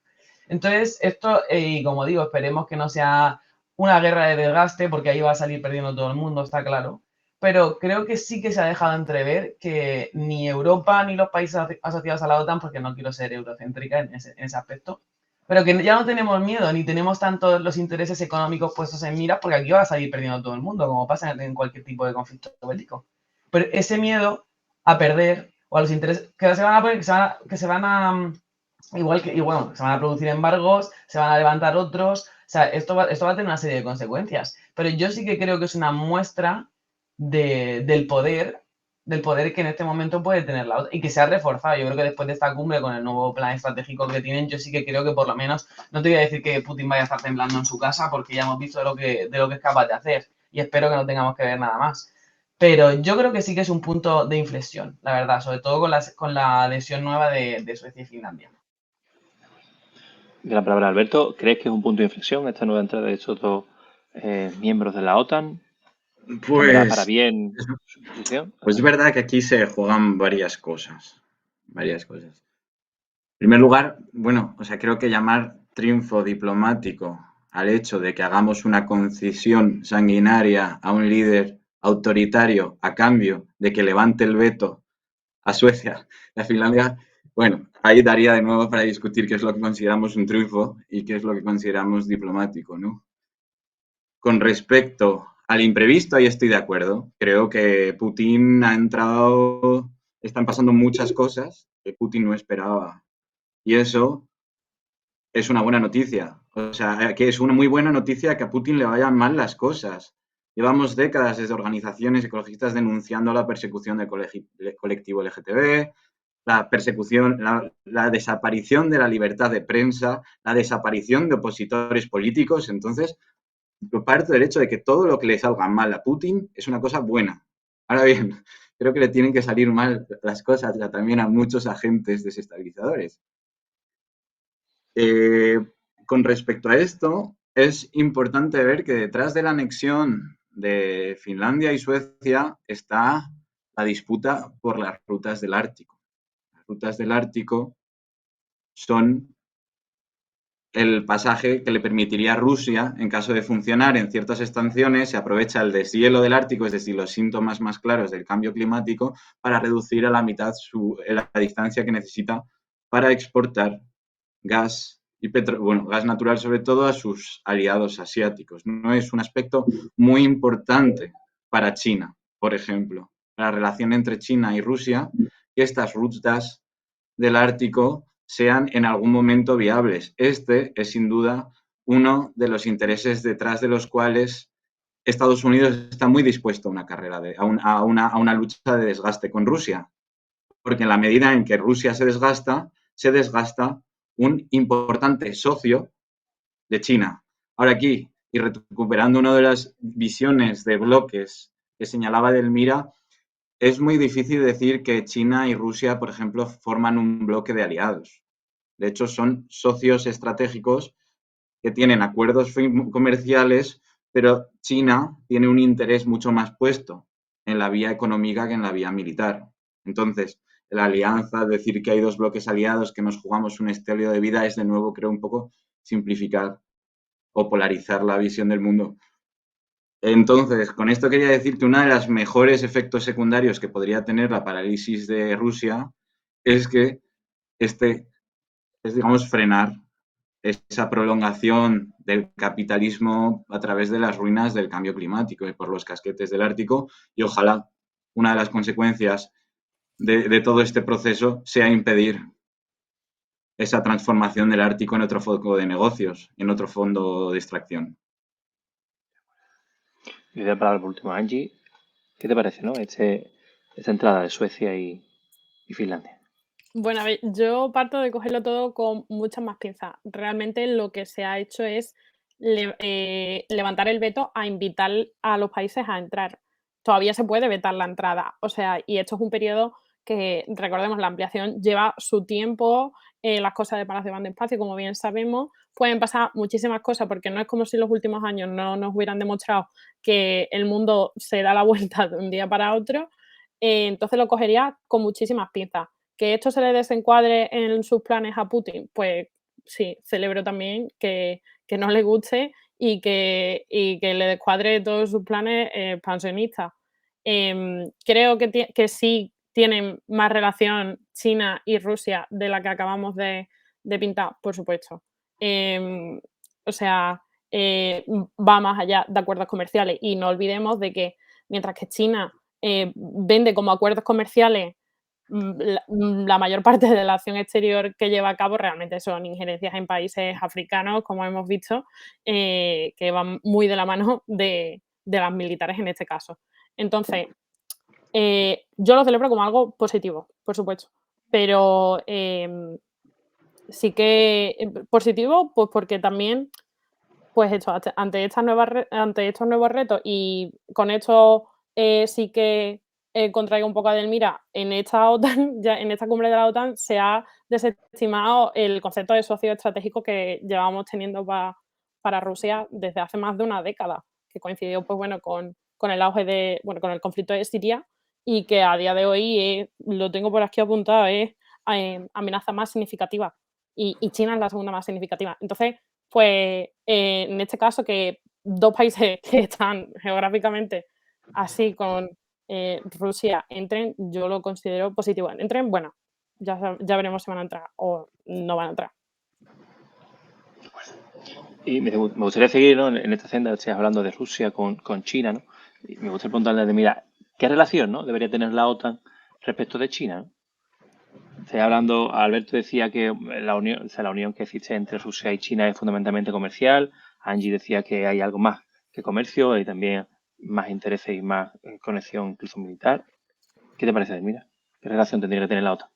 Entonces, esto, y como digo, esperemos que no sea una guerra de desgaste, porque ahí va a salir perdiendo todo el mundo, está claro. Pero creo que sí que se ha dejado entrever que ni Europa ni los países asociados a la OTAN, porque no quiero ser eurocéntrica en ese aspecto, pero que ya no tenemos miedo ni tenemos tanto los intereses económicos puestos en mira, porque aquí va a salir perdiendo todo el mundo, como pasa en cualquier tipo de conflicto bélico. Pero ese miedo a perder o a los intereses que se van a poner, que se van a igual que, y bueno, se van a producir embargos, se van a levantar otros, o sea, esto va a tener una serie de consecuencias. Pero yo sí que creo que es una muestra del poder que en este momento puede tener la OTAN y que se ha reforzado. Yo creo que después de esta cumbre, con el nuevo plan estratégico que tienen, yo sí que creo que por lo menos, no te voy a decir que Putin vaya a estar temblando en su casa, porque ya hemos visto de lo que es capaz de hacer, y espero que no tengamos que ver nada más. Pero yo creo que sí que es un punto de inflexión, la verdad, sobre todo con la adhesión nueva de Suecia y Finlandia. De la palabra, Alberto, ¿crees que es un punto de inflexión esta nueva entrada de estos dos miembros de la OTAN? ¿Cambiará para bien su posición? Pues es verdad que aquí se juegan varias cosas. Varias cosas. En primer lugar, bueno, o sea, creo que llamar triunfo diplomático al hecho de que hagamos una concesión sanguinaria a un líder autoritario a cambio de que levante el veto a Suecia y a Finlandia, bueno, ahí daría de nuevo para discutir qué es lo que consideramos un triunfo y qué es lo que consideramos diplomático, ¿no? Con respecto al imprevisto, ahí estoy de acuerdo. Creo que Putin ha entrado, están pasando muchas cosas que Putin no esperaba. Y eso es una buena noticia. O sea, que es una muy buena noticia que a Putin le vayan mal las cosas. Llevamos décadas desde organizaciones ecologistas denunciando la persecución del colectivo LGTB, la persecución, la desaparición de la libertad de prensa, la desaparición de opositores políticos. Entonces, yo parto del hecho de que todo lo que le salga mal a Putin es una cosa buena. Ahora bien, creo que le tienen que salir mal las cosas también a muchos agentes desestabilizadores. Con respecto a esto, es importante ver que detrás de la anexión de Finlandia y Suecia está la disputa por las rutas del Ártico. Las rutas del Ártico son el pasaje que le permitiría a Rusia, en caso de funcionar en ciertas estaciones, se aprovecha el deshielo del Ártico, es decir, los síntomas más claros del cambio climático, para reducir a la mitad la distancia que necesita para exportar gas y gas natural sobre todo a sus aliados asiáticos. No es un aspecto muy importante para China, por ejemplo, la relación entre China y Rusia, que estas rutas del Ártico sean en algún momento viables. Este es sin duda uno de los intereses detrás de los cuales Estados Unidos está muy dispuesto a una carrera, a una lucha de desgaste con Rusia, porque en la medida en que Rusia se desgasta un importante socio de China. Ahora aquí, y recuperando una de las visiones de bloques que señalaba Delmira, es muy difícil decir que China y Rusia, por ejemplo, forman un bloque de aliados. De hecho, son socios estratégicos que tienen acuerdos comerciales, pero China tiene un interés mucho más puesto en la vía económica que en la vía militar. Entonces, la alianza, decir que hay dos bloques aliados que nos jugamos un estilo de vida es de nuevo, creo, un poco simplificar o polarizar la visión del mundo. Entonces, con esto quería decir que uno de los mejores efectos secundarios que podría tener la parálisis de Rusia es que digamos, frenar esa prolongación del capitalismo a través de las ruinas del cambio climático y por los casquetes del Ártico, y ojalá una de las consecuencias de todo este proceso sea impedir esa transformación del Ártico en otro foco de negocios, en otro fondo de extracción. Y voy a palabra por último a Angie. ¿Qué te parece, no? Esta entrada de Suecia y Finlandia. Bueno, a ver, yo parto de cogerlo todo con muchas más pinzas. Realmente lo que se ha hecho es levantar el veto a invitar a los países a entrar. Todavía se puede vetar la entrada. O sea, y esto es un periodo que, recordemos, la ampliación lleva su tiempo, las cosas de Palacio van despacio, como bien sabemos, pueden pasar muchísimas cosas, porque no es como si los últimos años no nos hubieran demostrado que el mundo se da la vuelta de un día para otro. Entonces lo cogería con muchísimas pinzas. ¿Que esto se le desencuadre en sus planes a Putin? Pues sí, celebro también que no le guste y que le descuadre todos sus planes expansionistas. Creo que sí tienen más relación China y Rusia de la que acabamos de pintar, por supuesto. O sea, va más allá de acuerdos comerciales y no olvidemos de que mientras que China vende como acuerdos comerciales la mayor parte de la acción exterior que lleva a cabo realmente son injerencias en países africanos, como hemos visto, que van muy de la mano de las militares en este caso. Entonces, yo lo celebro como algo positivo, por supuesto, pero sí que positivo, pues porque también, pues esto, ante estos nuevos retos y con esto sí que contraigo un poco a Delmira, en esta OTAN, ya en esta cumbre de la OTAN se ha desestimado el concepto de socio estratégico que llevábamos teniendo para Rusia desde hace más de una década, que coincidió pues bueno con el auge con el conflicto de Siria y que a día de hoy lo tengo por aquí apuntado, es amenaza más significativa y China es la segunda más significativa. Entonces, pues en este caso que dos países que están geográficamente así con Rusia entren, yo lo considero positivo. Entren, bueno, ya veremos si van a entrar o no van a entrar. Y me gustaría seguir, ¿no? En esta senda, estás hablando de Rusia con China, ¿no? Y me gustaría preguntarle de, mira, ¿qué relación, ¿no? debería tener la OTAN respecto de China, ¿no? Estoy hablando, Alberto decía que la unión que existe entre Rusia y China es fundamentalmente comercial. Angie decía que hay algo más que comercio y también más intereses y más conexión incluso militar. ¿Qué te parece, Mira? ¿Qué relación tendría que tener la OTAN?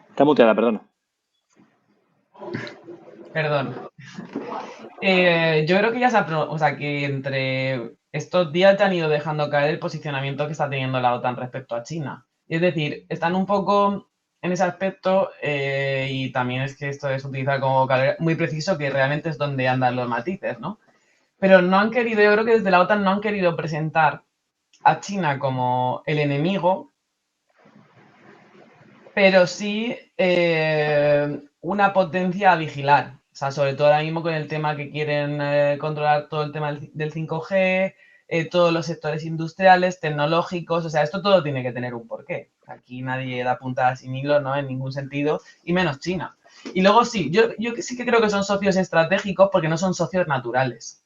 Está muteada, perdona. Perdón. Yo creo que ya o sea, que entre estos días ya han ido dejando caer el posicionamiento que está teniendo la OTAN respecto a China. Es decir, están un poco en ese aspecto y también es que esto es utilizar como vocabulario muy preciso, que realmente es donde andan los matices, ¿no? Pero no han querido, yo creo que desde la OTAN no han querido presentar a China como el enemigo, pero sí una potencia a vigilar. O sea, sobre todo ahora mismo con el tema que quieren controlar todo el tema del 5G, todos los sectores industriales, tecnológicos, o sea, esto todo tiene que tener un porqué. Aquí nadie da puntadas sin hilo, ¿no? En ningún sentido, y menos China. Y luego sí, yo sí que creo que son socios estratégicos porque no son socios naturales.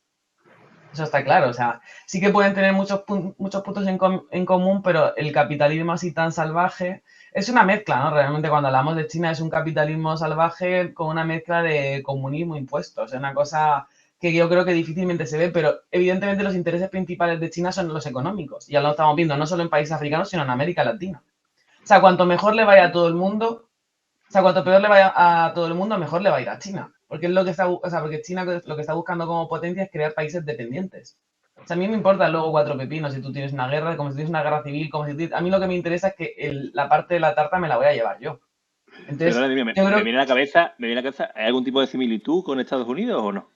Eso está claro, o sea, sí que pueden tener muchos puntos en común, pero el capitalismo así tan salvaje es una mezcla, ¿no? Realmente cuando hablamos de China es un capitalismo salvaje con una mezcla de comunismo impuestos, es una cosa que yo creo que difícilmente se ve, pero evidentemente los intereses principales de China son los económicos. Ya lo estamos viendo no solo en países africanos, sino en América Latina. O sea, cuanto mejor le vaya a todo el mundo, o sea, cuanto peor le vaya a todo el mundo, mejor le va a ir a China. Porque es lo que está, o sea, porque China lo que está buscando como potencia es crear países dependientes. O sea, a mí me importa luego cuatro pepinos si tú tienes una guerra, como si tienes una guerra civil, como si a mí lo que me interesa es que la parte de la tarta me la voy a llevar yo. Entonces, Perdona, dime, yo creo me viene a la cabeza, ¿hay algún tipo de similitud con Estados Unidos o no?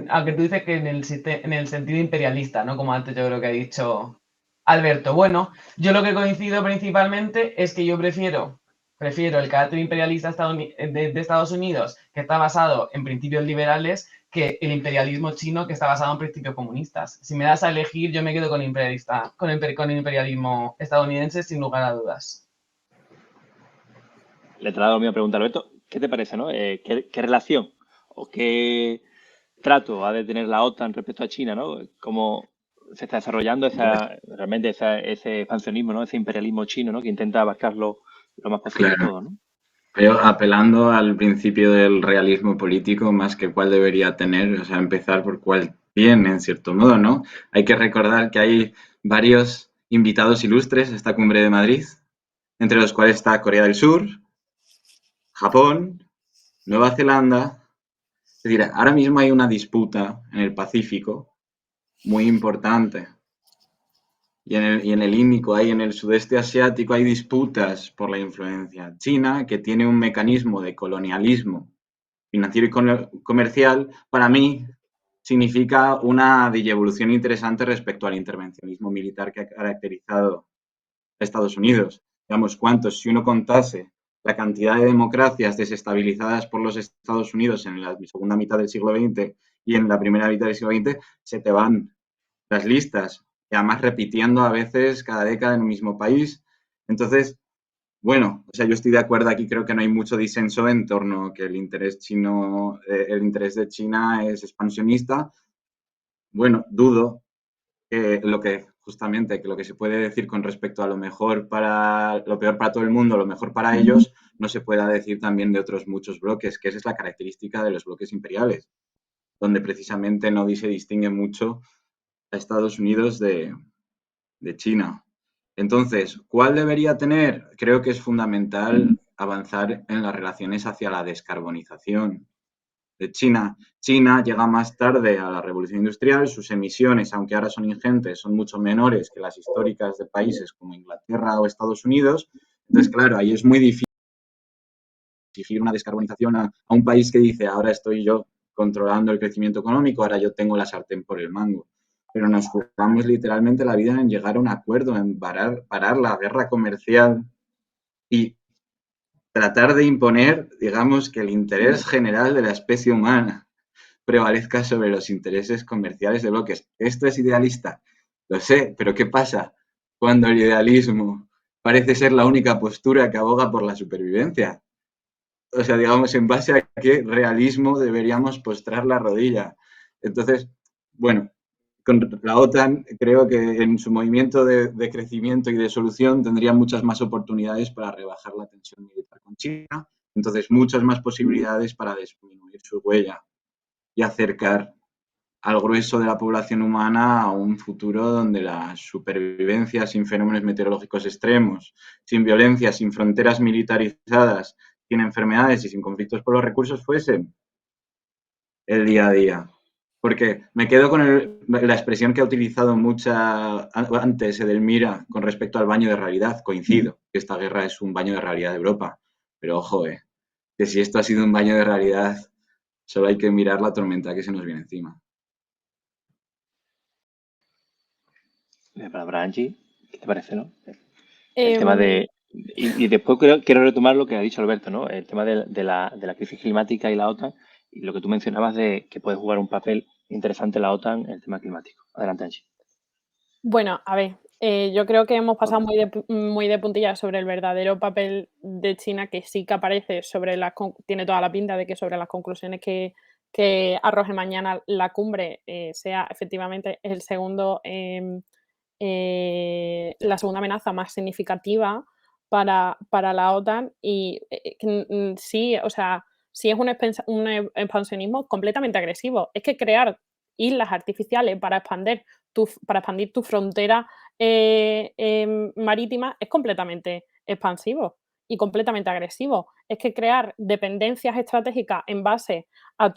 aunque tú dices que en el sentido imperialista, ¿no? Como antes yo creo que ha dicho Alberto. Bueno, yo lo que coincido principalmente es que yo prefiero el carácter imperialista de Estados Unidos, que está basado en principios liberales, que el imperialismo chino, que está basado en principios comunistas. Si me das a elegir, yo me quedo con el imperialismo estadounidense sin lugar a dudas. Le traslado mi pregunta, Alberto. ¿Qué te parece, no? ¿Qué relación o qué trato ha de tener la OTAN respecto a China, ¿no? ¿Cómo se está desarrollando realmente ese expansionismo, ¿no? Ese imperialismo chino, ¿no? Que intenta abarcarlo lo más posible Claro. todo, ¿no? Pero apelando al principio del realismo político, más que cuál debería tener, o sea, empezar por cuál tiene, en cierto modo, ¿no? Hay que recordar que hay varios invitados ilustres a esta cumbre de Madrid, entre los cuales está Corea del Sur, Japón, Nueva Zelanda. Es decir, ahora mismo hay una disputa en el Pacífico muy importante. Y en el Índico, en el sudeste asiático, hay disputas por la influencia. China, que tiene un mecanismo de colonialismo financiero y comercial, para mí significa una evolución interesante respecto al intervencionismo militar que ha caracterizado a Estados Unidos. Digamos, cuántos, si uno contase la cantidad de democracias desestabilizadas por los Estados Unidos en la segunda mitad del siglo XX y en la primera mitad del siglo XX, se te van las listas, y además repitiendo a veces cada década en un mismo país. Entonces, bueno, o sea, yo estoy de acuerdo aquí, creo que no hay mucho disenso en torno a que el interés chino, el interés de China es expansionista. Bueno, dudo que lo que se puede decir con respecto a lo mejor para lo peor para todo el mundo, lo mejor para ellos, no se pueda decir también de otros muchos bloques, que esa es la característica de los bloques imperiales, donde precisamente no se distingue mucho a Estados Unidos de China. Entonces, ¿cuál debería tener? Creo que es fundamental avanzar en las relaciones hacia la descarbonización de China. China llega más tarde a la revolución industrial, sus emisiones, aunque ahora son ingentes, son mucho menores que las históricas de países como Inglaterra o Estados Unidos. Entonces, claro, ahí es muy difícil exigir una descarbonización a un país que dice, ahora estoy yo controlando el crecimiento económico, ahora yo tengo la sartén por el mango. Pero nos jugamos literalmente la vida en llegar a un acuerdo, en parar la guerra comercial y tratar de imponer, digamos, que el interés general de la especie humana prevalezca sobre los intereses comerciales de bloques. Esto es idealista, lo sé, pero ¿qué pasa cuando el idealismo parece ser la única postura que aboga por la supervivencia? O sea, digamos, en base a qué realismo deberíamos postrar la rodilla. Entonces, bueno, con la OTAN creo que en su movimiento de crecimiento y de solución tendría muchas más oportunidades para rebajar la tensión militar con China, entonces muchas más posibilidades para disminuir su huella y acercar al grueso de la población humana a un futuro donde la supervivencia sin fenómenos meteorológicos extremos, sin violencia, sin fronteras militarizadas, sin enfermedades y sin conflictos por los recursos fuese el día a día. Porque me quedo con la expresión que ha utilizado antes Edelmira con respecto al baño de realidad. Coincido que esta guerra es un baño de realidad de Europa. Pero ojo, que si esto ha sido un baño de realidad, solo hay que mirar la tormenta que se nos viene encima. La palabra Angie, ¿qué te parece, no? El tema de... Y después quiero retomar lo que ha dicho Alberto, ¿no? El tema de la crisis climática y la OTAN y lo que tú mencionabas de que puede jugar un papel interesante la OTAN en el tema climático. Adelante, Angie. Bueno, a ver, yo creo que hemos pasado muy de puntillas sobre el verdadero papel de China, que sí que aparece tiene toda la pinta de que sobre las conclusiones que arroje mañana la cumbre sea efectivamente la segunda amenaza más significativa para la OTAN y sí, o sea, sí es un expansionismo completamente agresivo. Es que crear islas artificiales para expandir tu frontera marítima es completamente expansivo y completamente agresivo. Es que crear dependencias estratégicas en base a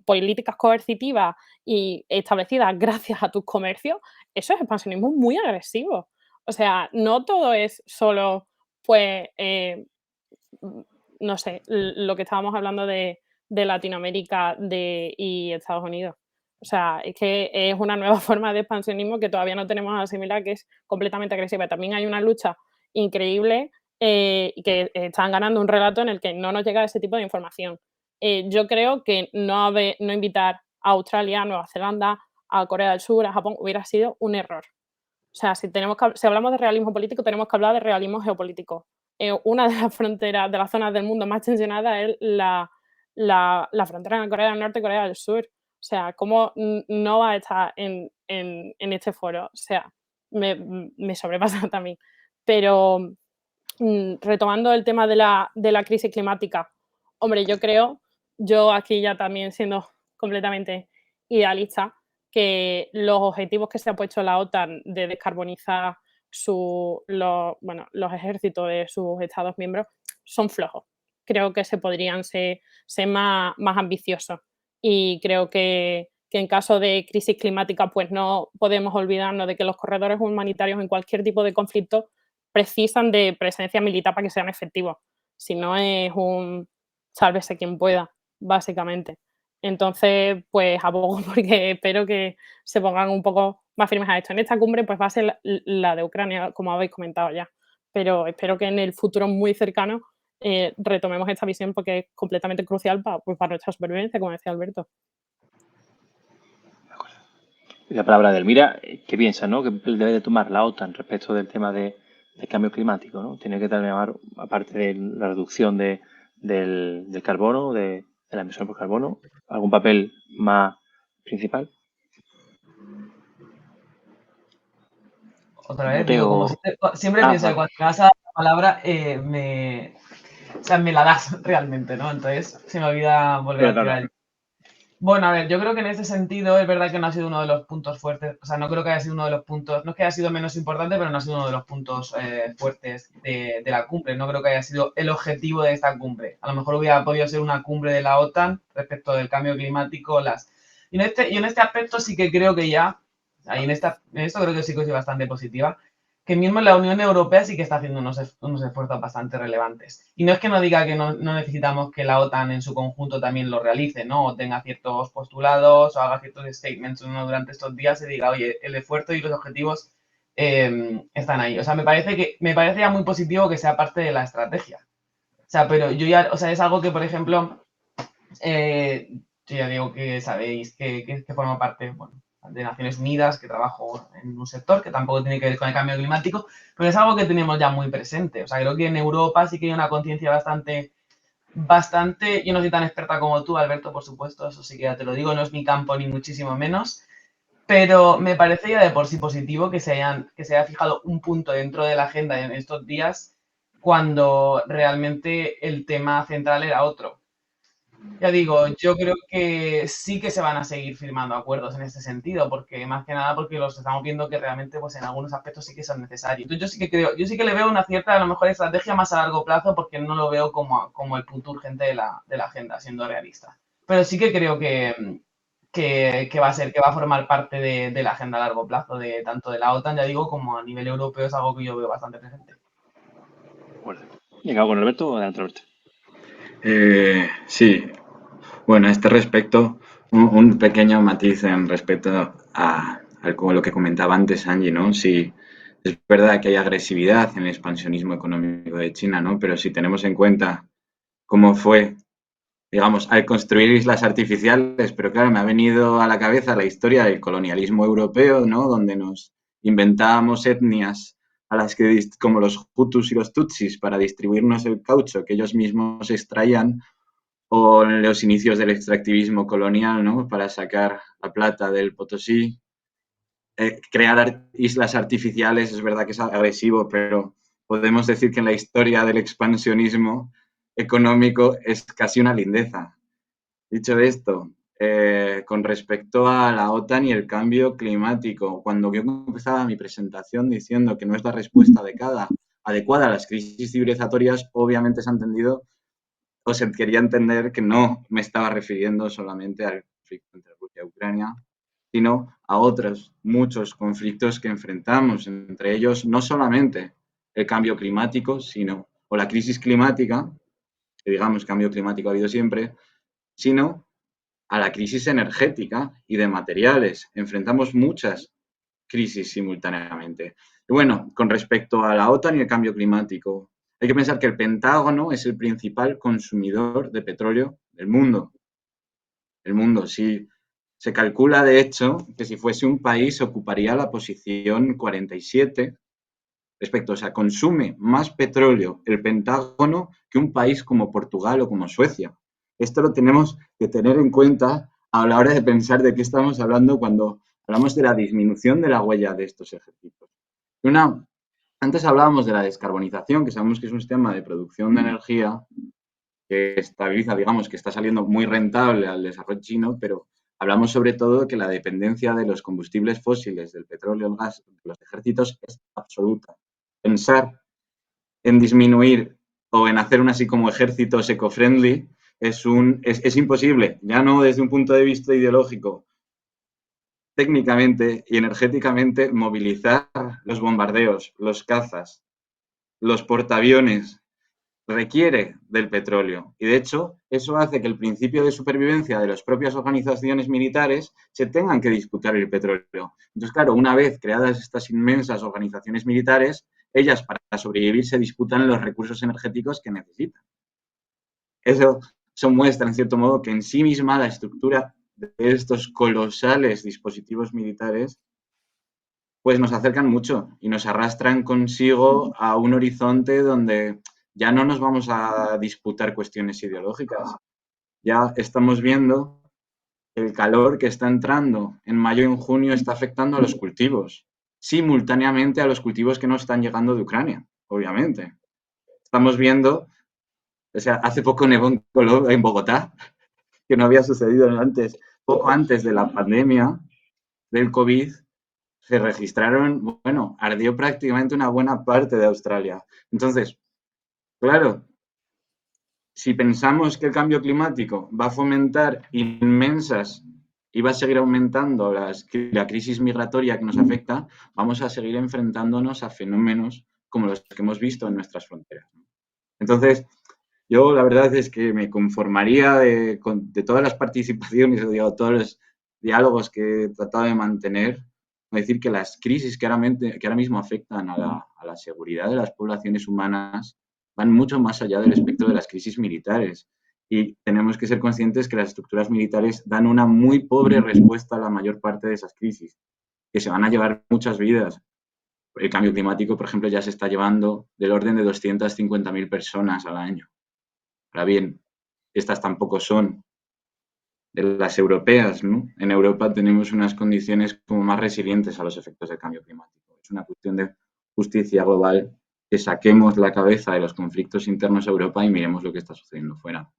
políticas coercitivas y establecidas gracias a tus comercios, eso es expansionismo muy agresivo. O sea, no todo es solo, pues, mm, no sé, lo que estábamos hablando de Latinoamérica y Estados Unidos. O sea, es que es una nueva forma de expansionismo que todavía no tenemos asimilada, que es completamente agresiva. También hay una lucha increíble y que están ganando un relato en el que no nos llega ese tipo de información. Yo creo que no invitar a Australia, a Nueva Zelanda, a Corea del Sur, a Japón, hubiera sido un error. O sea, si hablamos de realismo político, tenemos que hablar de realismo geopolítico. Una de las fronteras, de las zonas del mundo más tensionada es la frontera en Corea del Norte y Corea del Sur. O sea, ¿cómo no va a estar en este foro? O sea, me sobrepasa también. Pero retomando el tema de la crisis climática, hombre, yo aquí ya también siendo completamente idealista, que los objetivos que se ha puesto la OTAN de descarbonizar los ejércitos de sus Estados miembros son flojos. Creo que se podrían ser más ambiciosos y creo que en caso de crisis climática pues no podemos olvidarnos de que los corredores humanitarios en cualquier tipo de conflicto precisan de presencia militar para que sean efectivos. Si no es un sálvese quien pueda, básicamente. Entonces, pues abogo porque espero que se pongan un poco más firmes a esto. En esta cumbre, pues va a ser la de Ucrania, como habéis comentado ya. Pero espero que en el futuro muy cercano retomemos esta visión porque es completamente crucial para nuestra supervivencia, como decía Alberto. La palabra de Elmira, ¿qué piensas, no? ¿Qué debe de tomar la OTAN respecto del tema del cambio climático, ¿no? Tiene que tomar, aparte de la reducción del carbono, de la emisión por carbono, algún papel más principal. Otra vez, digo, como siempre pienso que cuando me das la palabra, me la das realmente, ¿no? Entonces se me olvida volver a tirar el... Bueno, a ver, yo creo que en ese sentido es verdad que no ha sido uno de los puntos fuertes, o sea, no creo que haya sido uno de los puntos, no es que haya sido menos importante, pero no ha sido uno de los puntos fuertes de la cumbre, no creo que haya sido el objetivo de esta cumbre. A lo mejor hubiera podido ser una cumbre de la OTAN respecto del cambio climático, y en este aspecto sí que creo que ya, en esto creo que sí que soy bastante positiva, que mismo la Unión Europea sí que está haciendo unos esfuerzos bastante relevantes. Y no es que no diga que no necesitamos que la OTAN en su conjunto también lo realice, ¿no? O tenga ciertos postulados o haga ciertos statements durante estos días y diga, oye, el esfuerzo y los objetivos están ahí. O sea, me parece ya muy positivo que sea parte de la estrategia. O sea, pero yo ya, o sea, es algo que, por ejemplo, yo ya digo que sabéis que forma parte, bueno, de Naciones Unidas, que trabajo en un sector que tampoco tiene que ver con el cambio climático, pero es algo que tenemos ya muy presente. O sea, creo que en Europa sí que hay una conciencia bastante, yo no soy tan experta como tú, Alberto, por supuesto, eso sí que ya te lo digo, no es mi campo ni muchísimo menos, pero me parece ya de por sí positivo que se haya fijado un punto dentro de la agenda en estos días cuando realmente el tema central era otro. Ya digo, yo creo que sí que se van a seguir firmando acuerdos en este sentido, porque más que nada porque los estamos viendo que realmente pues en algunos aspectos sí que son necesarios. Entonces yo sí que le veo una cierta, a lo mejor, estrategia más a largo plazo porque no lo veo como el punto urgente de la agenda, siendo realista. Pero sí que creo que va a formar parte de la agenda a largo plazo, tanto de la OTAN, ya digo, como a nivel europeo, es algo que yo veo bastante presente. Bueno, ¿y acabo con Alberto o adelante, Alberto? Sí. Bueno, a este respecto, un pequeño matiz en respecto a lo que comentaba antes Angie, ¿no? Sí, es verdad que hay agresividad en el expansionismo económico de China, ¿no? Pero si tenemos en cuenta cómo fue digamos, al construir islas artificiales, pero claro, me ha venido a la cabeza la historia del colonialismo europeo, ¿no? Donde nos inventábamos etnias a las que, como los Hutus y los Tutsis, para distribuirnos el caucho que ellos mismos extraían, o en los inicios del extractivismo colonial, ¿no? Para sacar la plata del Potosí. Crear islas artificiales es verdad que es agresivo, pero podemos decir que en la historia del expansionismo económico es casi una lindeza. Dicho esto, con respecto a la OTAN y el cambio climático, cuando yo empezaba mi presentación diciendo que no es la respuesta adecuada a las crisis civilizatorias, obviamente se ha entendido o se quería entender que no me estaba refiriendo solamente al conflicto entre Rusia y Ucrania, sino a otros muchos conflictos que enfrentamos, entre ellos no solamente el cambio climático, sino, o la crisis climática, que digamos cambio climático ha habido siempre, sino a la crisis energética y de materiales. Enfrentamos muchas crisis simultáneamente. Y bueno, con respecto a la OTAN y el cambio climático, hay que pensar que el Pentágono es el principal consumidor de petróleo del mundo. El mundo, sí. Se calcula, de hecho, que si fuese un país ocuparía la posición 47 respecto, o sea, consume más petróleo el Pentágono que un país como Portugal o como Suecia. Esto lo tenemos que tener en cuenta a la hora de pensar de qué estamos hablando cuando hablamos de la disminución de la huella de estos ejércitos. Antes hablábamos de la descarbonización, que sabemos que es un sistema de producción de energía que estabiliza, digamos, que está saliendo muy rentable al desarrollo chino, pero hablamos sobre todo de que la dependencia de los combustibles fósiles, del petróleo, el gas, de los ejércitos es absoluta. Pensar en disminuir o en hacer un así como ejércitos eco-friendly es imposible, ya no desde un punto de vista ideológico, técnicamente y energéticamente movilizar los bombardeos, los cazas, los portaaviones, requiere del petróleo. Y de hecho, eso hace que el principio de supervivencia de las propias organizaciones militares se tengan que disputar el petróleo. Entonces, claro, una vez creadas estas inmensas organizaciones militares, ellas para sobrevivir se disputan los recursos energéticos que necesitan. Eso muestra, en cierto modo, que en sí misma la estructura de estos colosales dispositivos militares pues nos acercan mucho y nos arrastran consigo a un horizonte donde ya no nos vamos a disputar cuestiones ideológicas. Ya estamos viendo que el calor que está entrando en mayo y en junio está afectando a los cultivos, simultáneamente a los cultivos que no están llegando de Ucrania, obviamente. Estamos viendo, o sea, hace poco nevó en Bogotá, que no había sucedido antes, poco antes de la pandemia del COVID, se registraron, bueno, ardió prácticamente una buena parte de Australia. Entonces, claro, si pensamos que el cambio climático va a fomentar inmensas y va a seguir aumentando la crisis migratoria que nos afecta, vamos a seguir enfrentándonos a fenómenos como los que hemos visto en nuestras fronteras. Entonces, yo la verdad es que me conformaría de todas las participaciones, digo, todos los diálogos que he tratado de mantener, decir que las crisis que ahora mismo afectan a la seguridad de las poblaciones humanas van mucho más allá del espectro de las crisis militares. Y tenemos que ser conscientes que las estructuras militares dan una muy pobre respuesta a la mayor parte de esas crisis, que se van a llevar muchas vidas. El cambio climático, por ejemplo, ya se está llevando del orden de 250.000 personas al año. Ahora bien, estas tampoco son de las europeas, ¿no? En Europa tenemos unas condiciones como más resilientes a los efectos del cambio climático. Es una cuestión de justicia global que saquemos la cabeza de los conflictos internos a Europa y miremos lo que está sucediendo fuera.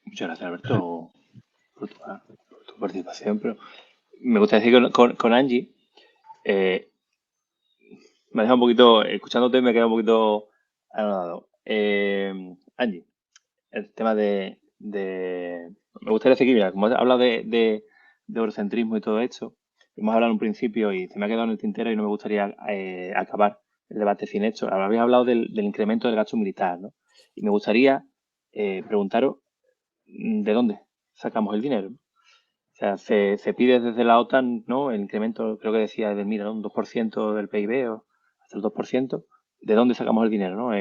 Muchas gracias, Alberto, por tu participación. Pero me gustaría decir con Angie, me ha dejado un poquito, escuchándote me he quedado un poquito anonadado. Angie, el tema de me gustaría decir que, mira, como has hablado de eurocentrismo y todo esto, hemos hablado en un principio y se me ha quedado en el tintero y no me gustaría acabar el debate sin esto. Habéis hablado del incremento del gasto militar, ¿no? Y me gustaría preguntaros de dónde sacamos el dinero. O sea, se pide desde la OTAN, ¿no? El incremento, creo que decía, de, mira, ¿no? Un 2% del PIB o hasta el 2%. ¿De dónde sacamos el dinero, no?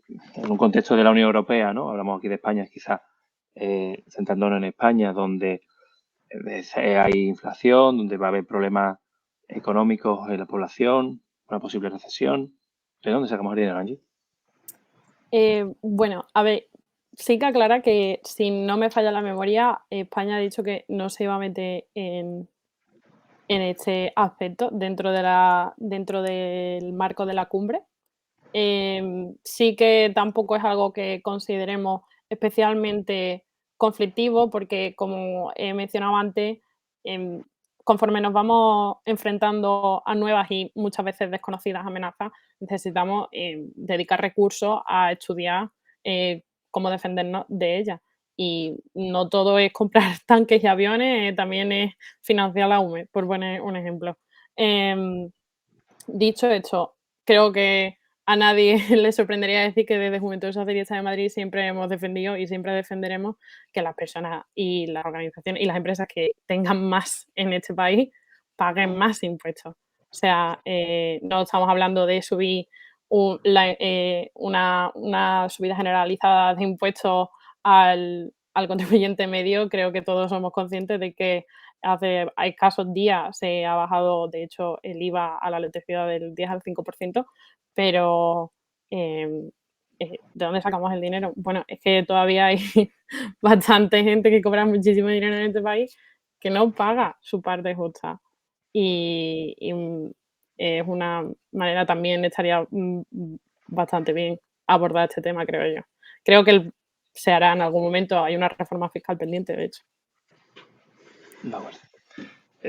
en un contexto de la Unión Europea, ¿no? Hablamos aquí de España, quizás centrándonos en España, donde hay inflación, donde va a haber problemas económicos en la población, una posible recesión. ¿De dónde sacamos el dinero, Angie? Bueno, a ver, sí que aclara que, si no me falla la memoria, España ha dicho que no se iba a meter en este aspecto dentro del marco de la cumbre. Sí que tampoco es algo que consideremos especialmente conflictivo, porque, como he mencionado antes, em, conforme nos vamos enfrentando a nuevas y muchas veces desconocidas amenazas, necesitamos dedicar recursos a estudiar cómo defendernos de ellas. Y no todo es comprar tanques y aviones, también es financiar la UME, por poner un ejemplo. Em, Dicho esto, creo que a nadie le sorprendería decir que desde Juventud Socialista de Madrid siempre hemos defendido y siempre defenderemos que las personas y las organizaciones y las empresas que tengan más en este país paguen más impuestos. O sea, no estamos hablando de subir una subida generalizada de impuestos al contribuyente medio. Creo que todos somos conscientes de que hace escasos días se ha bajado, de hecho, el IVA a la electricidad del 10 al 5%, pero ¿de dónde sacamos el dinero? Bueno, es que todavía hay bastante gente que cobra muchísimo dinero en este país que no paga su parte justa. Y es una manera, también estaría bastante bien abordar este tema, creo yo. Creo que se hará en algún momento, hay una reforma fiscal pendiente, de hecho. De acuerdo.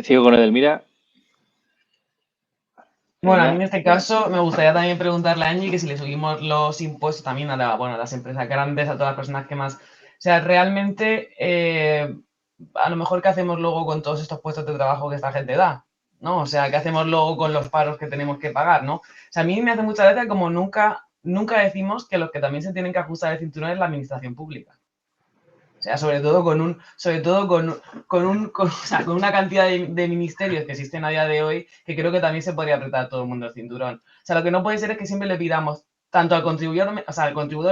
Sigo con Edelmira. Bueno, a mí en este caso me gustaría también preguntarle a Angie que si le subimos los impuestos también a las empresas grandes, a todas las personas que más... O sea, realmente, a lo mejor, ¿qué hacemos luego con todos estos puestos de trabajo que esta gente da? ¿No? O sea, ¿qué hacemos luego con los paros que tenemos que pagar? ¿No? O sea, a mí me hace mucha gracia como nunca decimos que los que también se tienen que ajustar el cinturón es la administración pública. O sea, sobre todo con una cantidad de ministerios que existen a día de hoy, que creo que también se podría apretar a todo el mundo el cinturón. O sea, lo que no puede ser es que siempre le pidamos tanto al contribuidor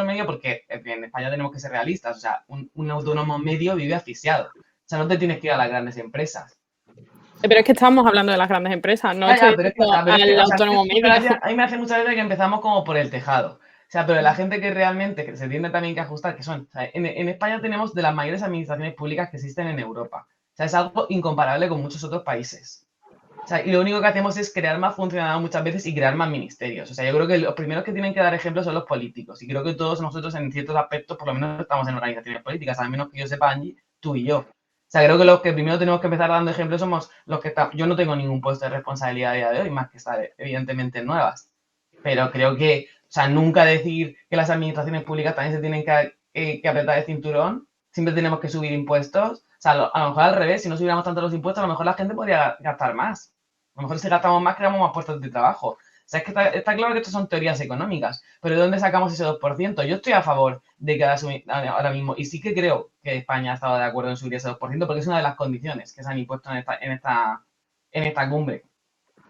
medio, porque en España tenemos que ser realistas. O sea, un autónomo medio vive asfixiado. O sea, no te tienes que ir a las grandes empresas. Pero es que estamos hablando de las grandes empresas, no estoy diciendo al autónomo medio. A mí me hace mucha gracia que empezamos como por el tejado. O sea, pero la gente que realmente que se tiene también que ajustar, que son, o sea, en España tenemos de las mayores administraciones públicas que existen en Europa. O sea, es algo incomparable con muchos otros países. O sea, y lo único que hacemos es crear más funcionarios muchas veces y crear más ministerios. O sea, yo creo que los primeros que tienen que dar ejemplos son los políticos. Y creo que todos nosotros, en ciertos aspectos, por lo menos estamos en organizaciones políticas, al menos que yo sepa, Angie, tú y yo. O sea, creo que los que primero tenemos que empezar dando ejemplos somos los que estamos. Yo no tengo ningún puesto de responsabilidad a día de hoy, más que estar, evidentemente, en nuevas. Pero creo que, o sea, nunca decir que las administraciones públicas también se tienen que apretar el cinturón, siempre tenemos que subir impuestos. O sea, a lo mejor al revés, si no subiéramos tanto los impuestos, a lo mejor la gente podría gastar más. A lo mejor si gastamos más, creamos más puestos de trabajo. O sea, es que está claro que esto son teorías económicas, pero ¿de dónde sacamos ese 2%? Yo estoy a favor de que ahora mismo, y sí que creo que España ha estado de acuerdo en subir ese 2%, porque es una de las condiciones que se han impuesto en esta cumbre.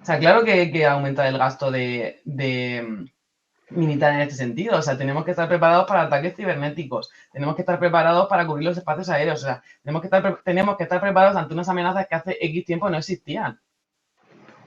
O sea, claro que aumenta el gasto de militar en este sentido. O sea, tenemos que estar preparados para ataques cibernéticos, tenemos que estar preparados para cubrir los espacios aéreos, o sea, tenemos que estar preparados ante unas amenazas que hace X tiempo no existían.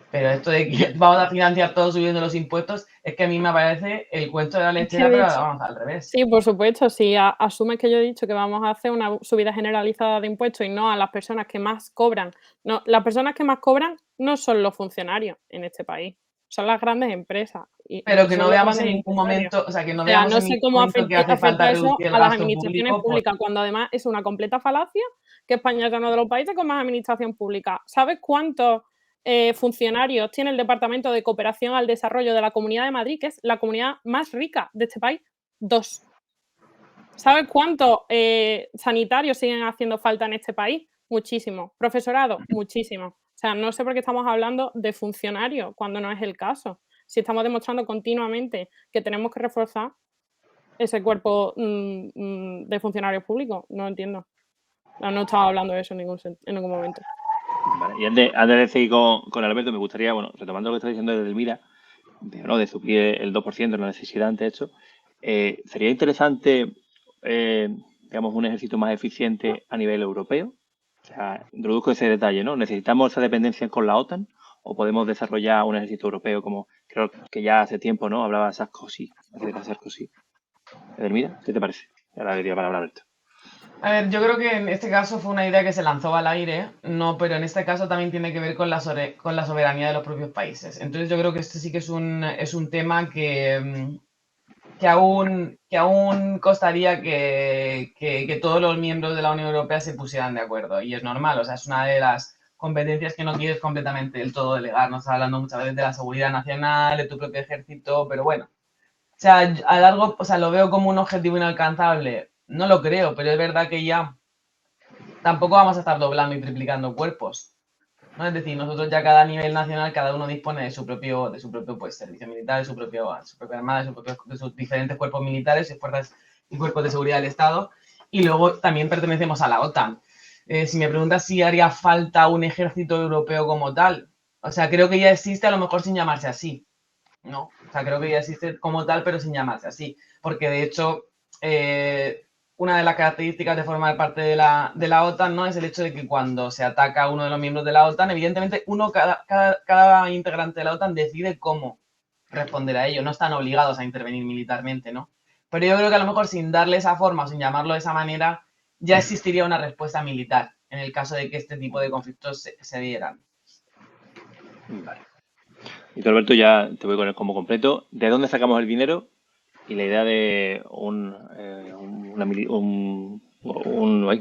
Pero esto de que vamos a financiar todo subiendo los impuestos, es que a mí me parece el cuento de la lechera, pero vamos al revés. Sí, por supuesto, si asumes que yo he dicho que vamos a hacer una subida generalizada de impuestos y no a las personas que más cobran. No, las personas que más cobran no son los funcionarios en este país, son las grandes empresas. Pero que no veamos en ningún momento, o sea, que no veamos en ningún momento que hace falta reducir el a las gasto administraciones público. públicas, cuando además es una completa falacia que España es uno de los países con más administración pública. ¿Sabes cuántos funcionarios tiene el Departamento de Cooperación al Desarrollo de la Comunidad de Madrid, que es la comunidad más rica de este país? 2. ¿Sabes cuántos sanitarios siguen haciendo falta en este país? Muchísimo. Profesorado, muchísimo. O sea, no sé por qué estamos hablando de funcionarios cuando no es el caso. Si estamos demostrando continuamente que tenemos que reforzar ese cuerpo de funcionarios públicos, no entiendo. No estaba hablando de eso en ningún momento. Vale. Y antes de seguir con Alberto, me gustaría, bueno, retomando lo que está diciendo Edelmira, de subir el 2%, la necesidad ante esto, Sería interesante, digamos, un ejército más eficiente a nivel europeo. O sea, introduzco ese detalle, ¿no? ¿Necesitamos esa dependencia con la OTAN o podemos desarrollar un ejército europeo como creo que ya hace tiempo, ¿no? Hablaba Sarkozy, acerca de Sarkozy. Edelmira, ¿qué te parece? Ahora le doy la palabra a Alberto. A ver, yo creo que en este caso fue una idea que se lanzó al aire, no, pero en este caso también tiene que ver con la soberanía de los propios países. Entonces yo creo que este sí que es un tema que aún costaría que todos los miembros de la Unión Europea se pusieran de acuerdo. Y es normal, o sea, es una de las competencias que no quieres completamente del todo delegar. Nos está hablando muchas veces de la seguridad nacional, de tu propio ejército, pero bueno. O sea, a largo, o sea, lo veo como un objetivo inalcanzable. No lo creo, pero es verdad que ya tampoco vamos a estar doblando y triplicando cuerpos, ¿no? Es decir, nosotros ya cada nivel nacional, cada uno dispone de su propio pues, servicio militar, de su propia armada, de sus diferentes cuerpos militares y fuerzas y cuerpos de seguridad del Estado. Y luego también pertenecemos a la OTAN. Si me preguntas si haría falta un ejército europeo como tal, o sea, creo que ya existe, a lo mejor sin llamarse así, ¿no? O sea, creo que ya existe como tal, pero sin llamarse así. Porque de hecho, una de las características de formar parte de la OTAN, ¿no? Es el hecho de que cuando se ataca a uno de los miembros de la OTAN, evidentemente cada integrante de la OTAN decide cómo responder a ello. No están obligados a intervenir militarmente, ¿no? Pero yo creo que a lo mejor sin darle esa forma o sin llamarlo de esa manera, ya existiría una respuesta militar en el caso de que este tipo de conflictos se dieran. Vale. Y tú, Alberto, ya te voy con el combo completo. ¿De dónde sacamos el dinero? Y la idea de un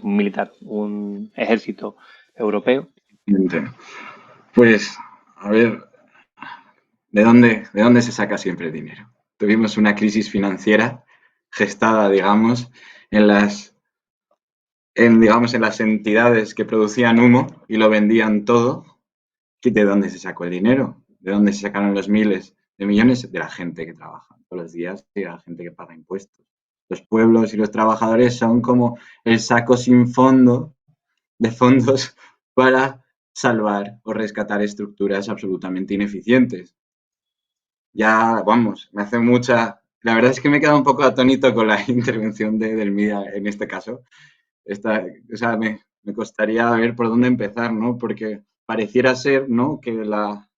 militar, un ejército europeo. Pues, a ver, ¿de dónde se saca siempre el dinero? Tuvimos una crisis financiera gestada, digamos, en las entidades que producían humo y lo vendían todo. ¿De dónde se sacó el dinero? ¿De dónde se sacaron los miles de millones? De la gente que trabaja todos los días y de la gente que paga impuestos. Los pueblos y los trabajadores son como el saco sin fondo de fondos para salvar o rescatar estructuras absolutamente ineficientes. Ya, vamos, me hace mucha... La verdad es que me he quedado un poco atónito con la intervención de Edelmira en este caso. O sea, me costaría ver por dónde empezar, ¿no? Porque pareciera ser, ¿no?, que la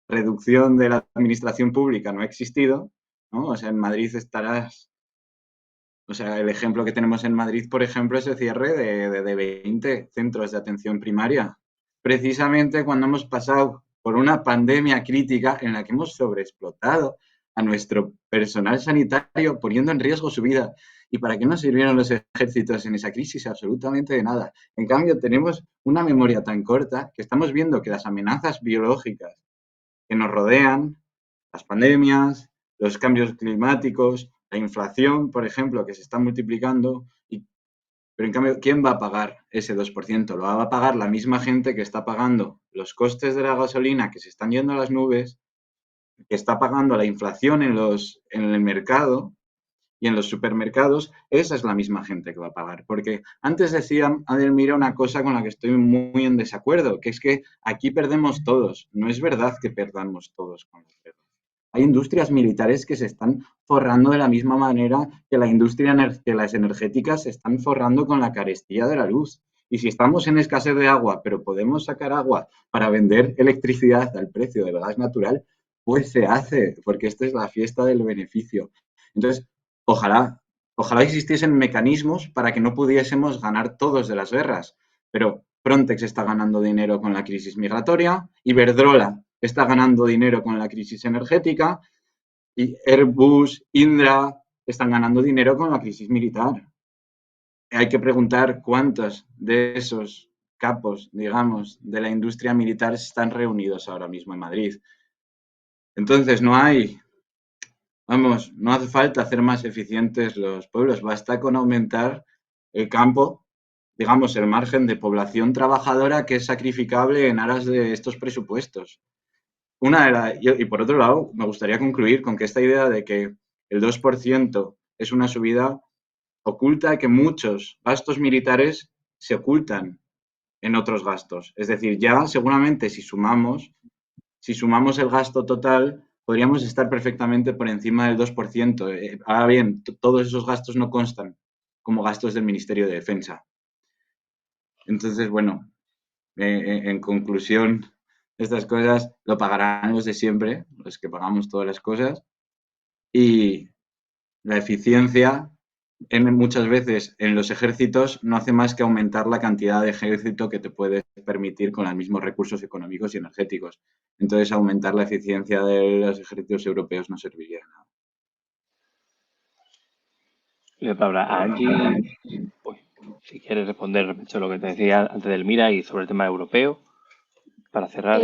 reducción de la administración pública no ha existido, ¿no? O sea, en Madrid estarás... O sea, el ejemplo que tenemos en Madrid, por ejemplo, es el cierre de 20 centros de atención primaria. Precisamente cuando hemos pasado por una pandemia crítica en la que hemos sobreexplotado a nuestro personal sanitario, poniendo en riesgo su vida. ¿Y para qué nos sirvieron los ejércitos en esa crisis? Absolutamente de nada. En cambio, tenemos una memoria tan corta que estamos viendo que las amenazas biológicas que nos rodean, las pandemias, los cambios climáticos, la inflación, por ejemplo, que se está multiplicando, pero en cambio, ¿quién va a pagar ese 2%? Lo va a pagar la misma gente que está pagando los costes de la gasolina que se están yendo a las nubes, que está pagando la inflación en el mercado y en los supermercados. Esa es la misma gente que va a pagar. Porque antes decía Adelmira una cosa con la que estoy muy en desacuerdo, que es que aquí perdemos todos. No es verdad que perdamos todos con las guerras. Hay industrias militares que se están forrando de la misma manera que las energéticas se están forrando con la carestía de la luz. Y si estamos en escasez de agua, pero podemos sacar agua para vender electricidad al precio del gas natural, pues se hace, porque esta es la fiesta del beneficio. Entonces, ojalá existiesen mecanismos para que no pudiésemos ganar todos de las guerras, pero Frontex está ganando dinero con la crisis migratoria, Iberdrola está ganando dinero con la crisis energética y Airbus, Indra están ganando dinero con la crisis militar. Hay que preguntar cuántos de esos capos, digamos, de la industria militar están reunidos ahora mismo en Madrid. Entonces no hace falta hacer más eficientes los pueblos, basta con aumentar el campo, digamos, el margen de población trabajadora que es sacrificable en aras de estos presupuestos. Y por otro lado, me gustaría concluir con que esta idea de que el 2% es una subida oculta que muchos gastos militares se ocultan en otros gastos. Es decir, ya seguramente si sumamos el gasto total, podríamos estar perfectamente por encima del 2%. Ahora bien, todos esos gastos no constan como gastos del Ministerio de Defensa. Entonces, bueno, en conclusión, estas cosas lo pagarán los de siempre, los que pagamos todas las cosas, y la eficiencia muchas veces en los ejércitos no hace más que aumentar la cantidad de ejército que te puedes permitir con los mismos recursos económicos y energéticos. Entonces, aumentar la eficiencia de los ejércitos europeos no serviría de nada. Le doy palabra a Angie, pues, si quieres responder respecto a lo que te decía antes del Mira y sobre el tema europeo, para cerrar.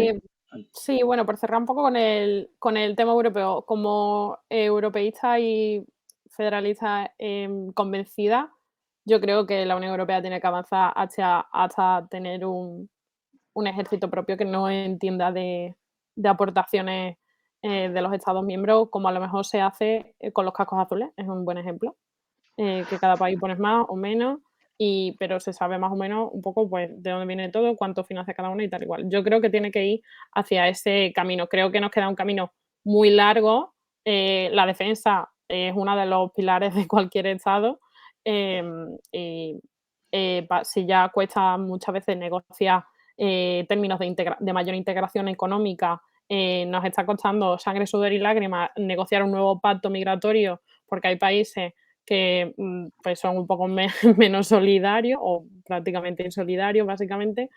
Sí, bueno, por cerrar un poco con el tema europeo, como europeísta y federalista convencida, yo creo que la Unión Europea tiene que avanzar hasta tener un ejército propio que no entienda de aportaciones de los Estados miembros, como a lo mejor se hace con los cascos azules, es un buen ejemplo, que cada país pones más o menos, pero se sabe más o menos un poco pues, de dónde viene todo, cuánto financia cada uno y tal igual. Yo creo que tiene que ir hacia ese camino. Creo que nos queda un camino muy largo. La defensa es uno de los pilares de cualquier Estado. Si ya cuesta muchas veces negociar términos de mayor integración económica, nos está costando sangre, sudor y lágrimas negociar un nuevo pacto migratorio porque hay países que pues son un poco menos solidarios o prácticamente insolidarios, básicamente,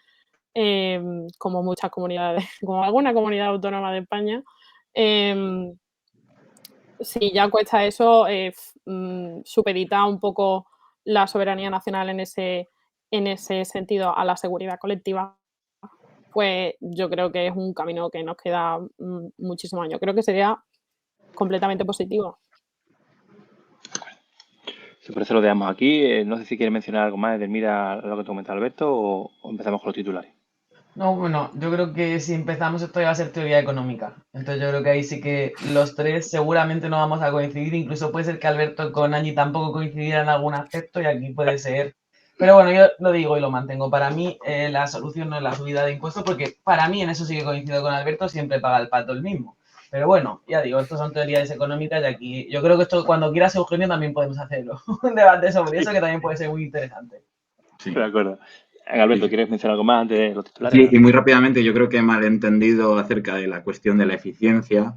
como muchas comunidades, como alguna comunidad autónoma de España. Si ya cuesta eso, supeditar un poco la soberanía nacional en ese sentido a la seguridad colectiva, pues yo creo que es un camino que nos queda muchísimos años. Creo que sería completamente positivo. Si parece lo dejamos aquí. No sé si quieres mencionar algo más, Edelmira, lo que te comentaba Alberto, o empezamos con los titulares. No, bueno, yo creo que si empezamos esto ya va a ser teoría económica. Entonces yo creo que ahí sí que los tres seguramente no vamos a coincidir. Incluso puede ser que Alberto con Angie tampoco coincidiera en algún aspecto y aquí puede ser. Pero bueno, yo lo digo y lo mantengo. Para mí la solución no es la subida de impuestos porque para mí en eso sí que coincido con Alberto, siempre paga el pato el mismo. Pero bueno, ya digo, estos son teorías económicas y aquí yo creo que esto cuando quieras Eugenio también podemos hacerlo. Un debate sobre eso que también puede ser muy interesante. Sí. De acuerdo. Alberto, ¿quieres mencionar algo más antes de los titulares? Sí, y muy rápidamente, yo creo que he malentendido acerca de la cuestión de la eficiencia.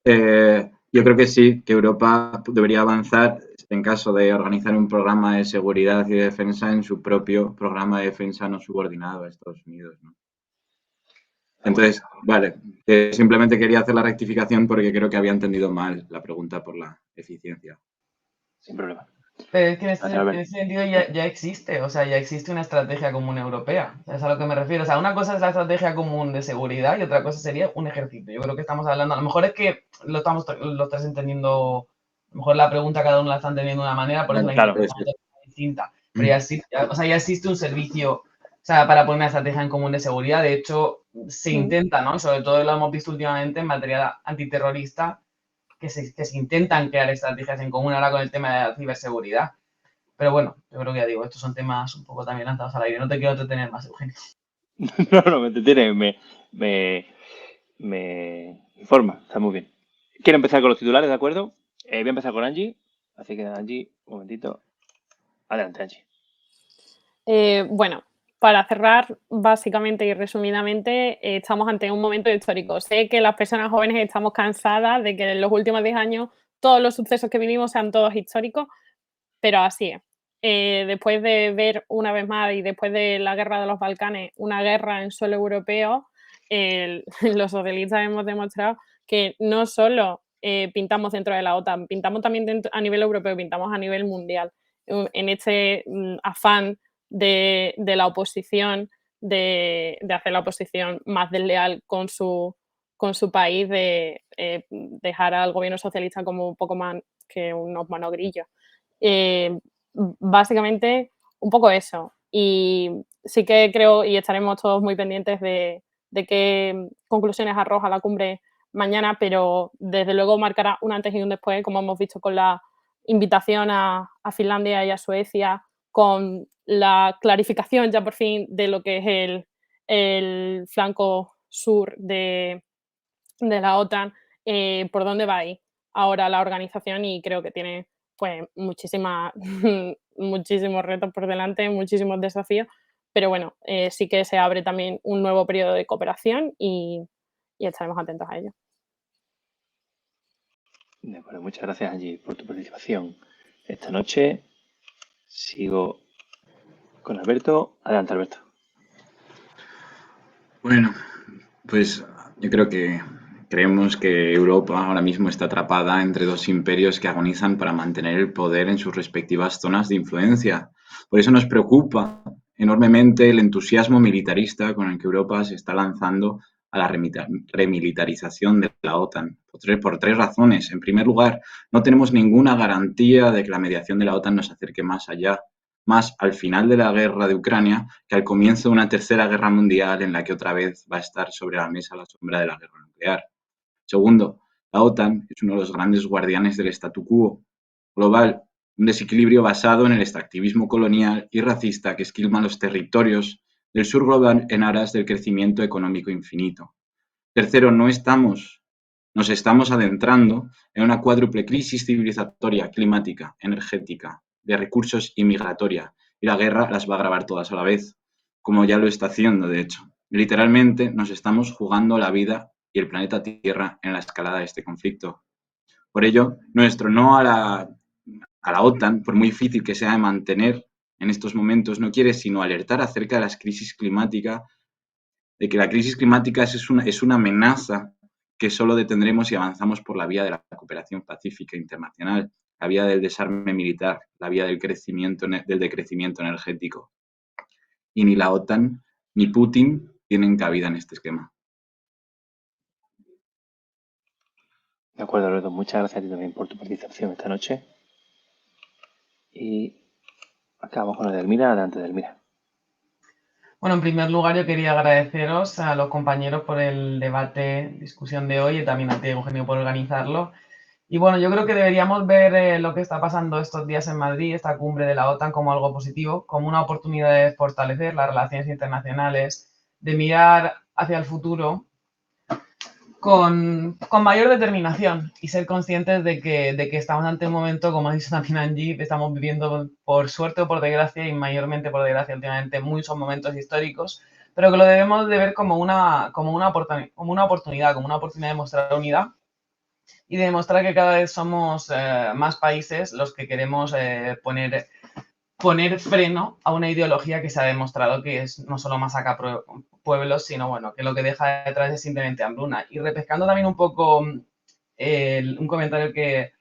Yo creo que sí, que Europa debería avanzar en caso de organizar un programa de seguridad y defensa en su propio programa de defensa no subordinado a Estados Unidos, ¿no? Entonces, vale, simplemente quería hacer la rectificación porque creo que había entendido mal la pregunta por la eficiencia. Sin problema. Pero es que en ese sentido ya existe, o sea, ya existe una estrategia común europea. O sea, es a lo que me refiero. O sea, una cosa es la estrategia común de seguridad y otra cosa sería un ejército. Yo creo que estamos hablando, a lo mejor es que lo estás entendiendo, a lo mejor la pregunta cada uno la está entendiendo de una manera, por eso la Claro. interpretamos distinta. Pero ya existe un servicio, o sea, para poner una estrategia en común de seguridad. De hecho, se intenta, ¿no? Sobre todo lo hemos visto últimamente en materia antiterrorista, que se intentan crear estrategias en común ahora con el tema de la ciberseguridad. Pero bueno, yo creo que ya digo, estos son temas un poco también lanzados al aire. No te quiero entretener más, Eugenio. No, me entretiene, me informa, está muy bien. Quiero empezar con los titulares, ¿de acuerdo? Voy a empezar con Angie, así que Angie, un momentito. Adelante, Angie. Bueno, para cerrar, básicamente y resumidamente, estamos ante un momento histórico. Sé que las personas jóvenes estamos cansadas de que en los últimos 10 años todos los sucesos que vivimos sean todos históricos, pero así es. Después de ver una vez más y después de la guerra de los Balcanes, una guerra en suelo europeo, los socialistas hemos demostrado que no solo pintamos dentro de la OTAN, pintamos también a nivel europeo, pintamos a nivel mundial. En este afán de la oposición, de hacer la oposición más desleal con su país, de dejar al gobierno socialista como un poco más que unos monogrillos. Básicamente, un poco eso. Y sí que creo, y estaremos todos muy pendientes de qué conclusiones arroja la cumbre mañana, pero desde luego marcará un antes y un después, como hemos visto con la invitación a Finlandia y a Suecia, con la clarificación ya por fin de lo que es el flanco sur de la OTAN, por dónde va a ir ahora la organización y creo que tiene pues muchísimos retos por delante, muchísimos desafíos, pero bueno, sí que se abre también un nuevo periodo de cooperación y estaremos atentos a ello. De acuerdo, muchas gracias, Angie, por tu participación esta noche. Sigo con Alberto. Adelante, Alberto. Bueno, pues yo creo que creemos que Europa ahora mismo está atrapada entre dos imperios que agonizan para mantener el poder en sus respectivas zonas de influencia. Por eso nos preocupa enormemente el entusiasmo militarista con el que Europa se está lanzando a la remilitarización de la OTAN, por tres razones. En primer lugar, no tenemos ninguna garantía de que la mediación de la OTAN nos acerque más al final de la guerra de Ucrania que al comienzo de una tercera guerra mundial en la que otra vez va a estar sobre la mesa la sombra de la guerra nuclear. Segundo, la OTAN es uno de los grandes guardianes del statu quo global, un desequilibrio basado en el extractivismo colonial y racista que esquilma los territorios del sur global en aras del crecimiento económico infinito. Tercero, nos estamos adentrando en una cuádruple crisis civilizatoria, climática, energética, de recursos y migratoria, y la guerra las va a agravar todas a la vez, como ya lo está haciendo, de hecho. Literalmente nos estamos jugando la vida y el planeta Tierra en la escalada de este conflicto. Por ello, nuestro no a la OTAN, por muy difícil que sea de mantener en estos momentos, no quiere sino alertar acerca de las crisis climáticas, de que la crisis climática es una amenaza que solo detendremos si avanzamos por la vía de la cooperación pacífica internacional, la vía del desarme militar, la vía del decrecimiento energético. Y ni la OTAN ni Putin tienen cabida en este esquema. De acuerdo, Alberto. Muchas gracias a ti también por tu participación esta noche. Y acabamos con Edelmira. Adelante, Edelmira. Bueno, en primer lugar yo quería agradeceros a los compañeros por el debate, discusión de hoy y también a ti, Eugenio, por organizarlo. Y bueno, yo creo que deberíamos ver lo que está pasando estos días en Madrid, esta cumbre de la OTAN, como algo positivo, como una oportunidad de fortalecer las relaciones internacionales, de mirar hacia el futuro con mayor determinación y ser conscientes de que estamos ante un momento, como ha dicho también Angie, que estamos viviendo por suerte o por desgracia, y mayormente por desgracia últimamente, muchos momentos históricos, pero que lo debemos de ver como una oportunidad, como una oportunidad de mostrar unidad y de demostrar que cada vez somos más países los que queremos poner freno a una ideología que se ha demostrado que es no solo masaca pueblos, sino bueno, que lo que deja detrás es simplemente hambruna. Y repescando también un poco un comentario que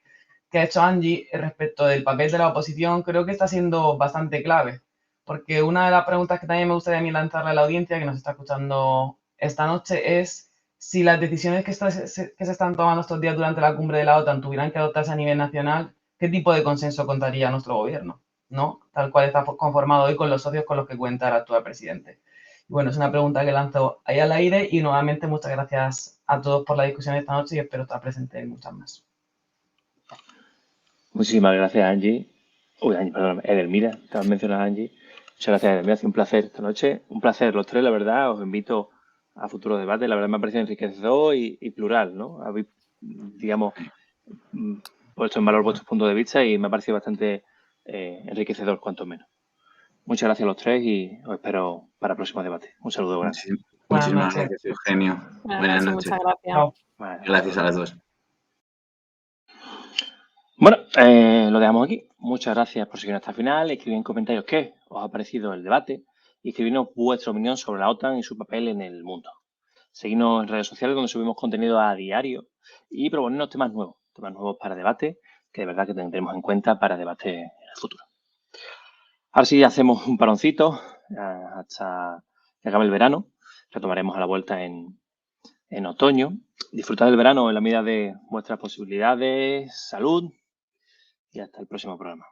ha hecho Angie respecto del papel de la oposición, creo que está siendo bastante clave. Porque una de las preguntas que también me gustaría a mí lanzarle a la audiencia que nos está escuchando esta noche es si las decisiones que se están tomando estos días durante la cumbre de la OTAN tuvieran que adoptarse a nivel nacional, ¿qué tipo de consenso contaría nuestro gobierno? ¿No? Tal cual está conformado hoy con los socios con los que cuenta el actual presidente. Y bueno, es una pregunta que lanzo ahí al aire y nuevamente muchas gracias a todos por la discusión de esta noche y espero estar presente en muchas más. Muchísimas gracias, Angie. Uy, Angie, perdón, Edelmira, te has mencionado a Angie. Muchas gracias, Edelmira. Ha sido un placer esta noche. Un placer los tres, la verdad. Os invito a futuros debates. La verdad me ha parecido enriquecedor y plural, ¿no? Habéis, digamos, puesto en valor vuestros puntos de vista y me ha parecido bastante enriquecedor, cuanto menos. Muchas gracias a los tres y os espero para el próximo debate. Un saludo grande. Muchísimas gracias, Eugenio. Buenas noches. Muchas gracias. Vale. Gracias a las dos. Bueno, lo dejamos aquí. Muchas gracias por seguirnos hasta el final. Escribid en comentarios qué os ha parecido el debate y escribidnos vuestra opinión sobre la OTAN y su papel en el mundo. Seguidnos en redes sociales donde subimos contenido a diario y proponernos temas nuevos para debate que de verdad que tendremos en cuenta para debate en el futuro. Ahora sí hacemos un paroncito hasta que acabe el verano. Retomaremos a la vuelta en otoño. Disfrutad del verano en la medida de vuestras posibilidades, salud y hasta el próximo programa.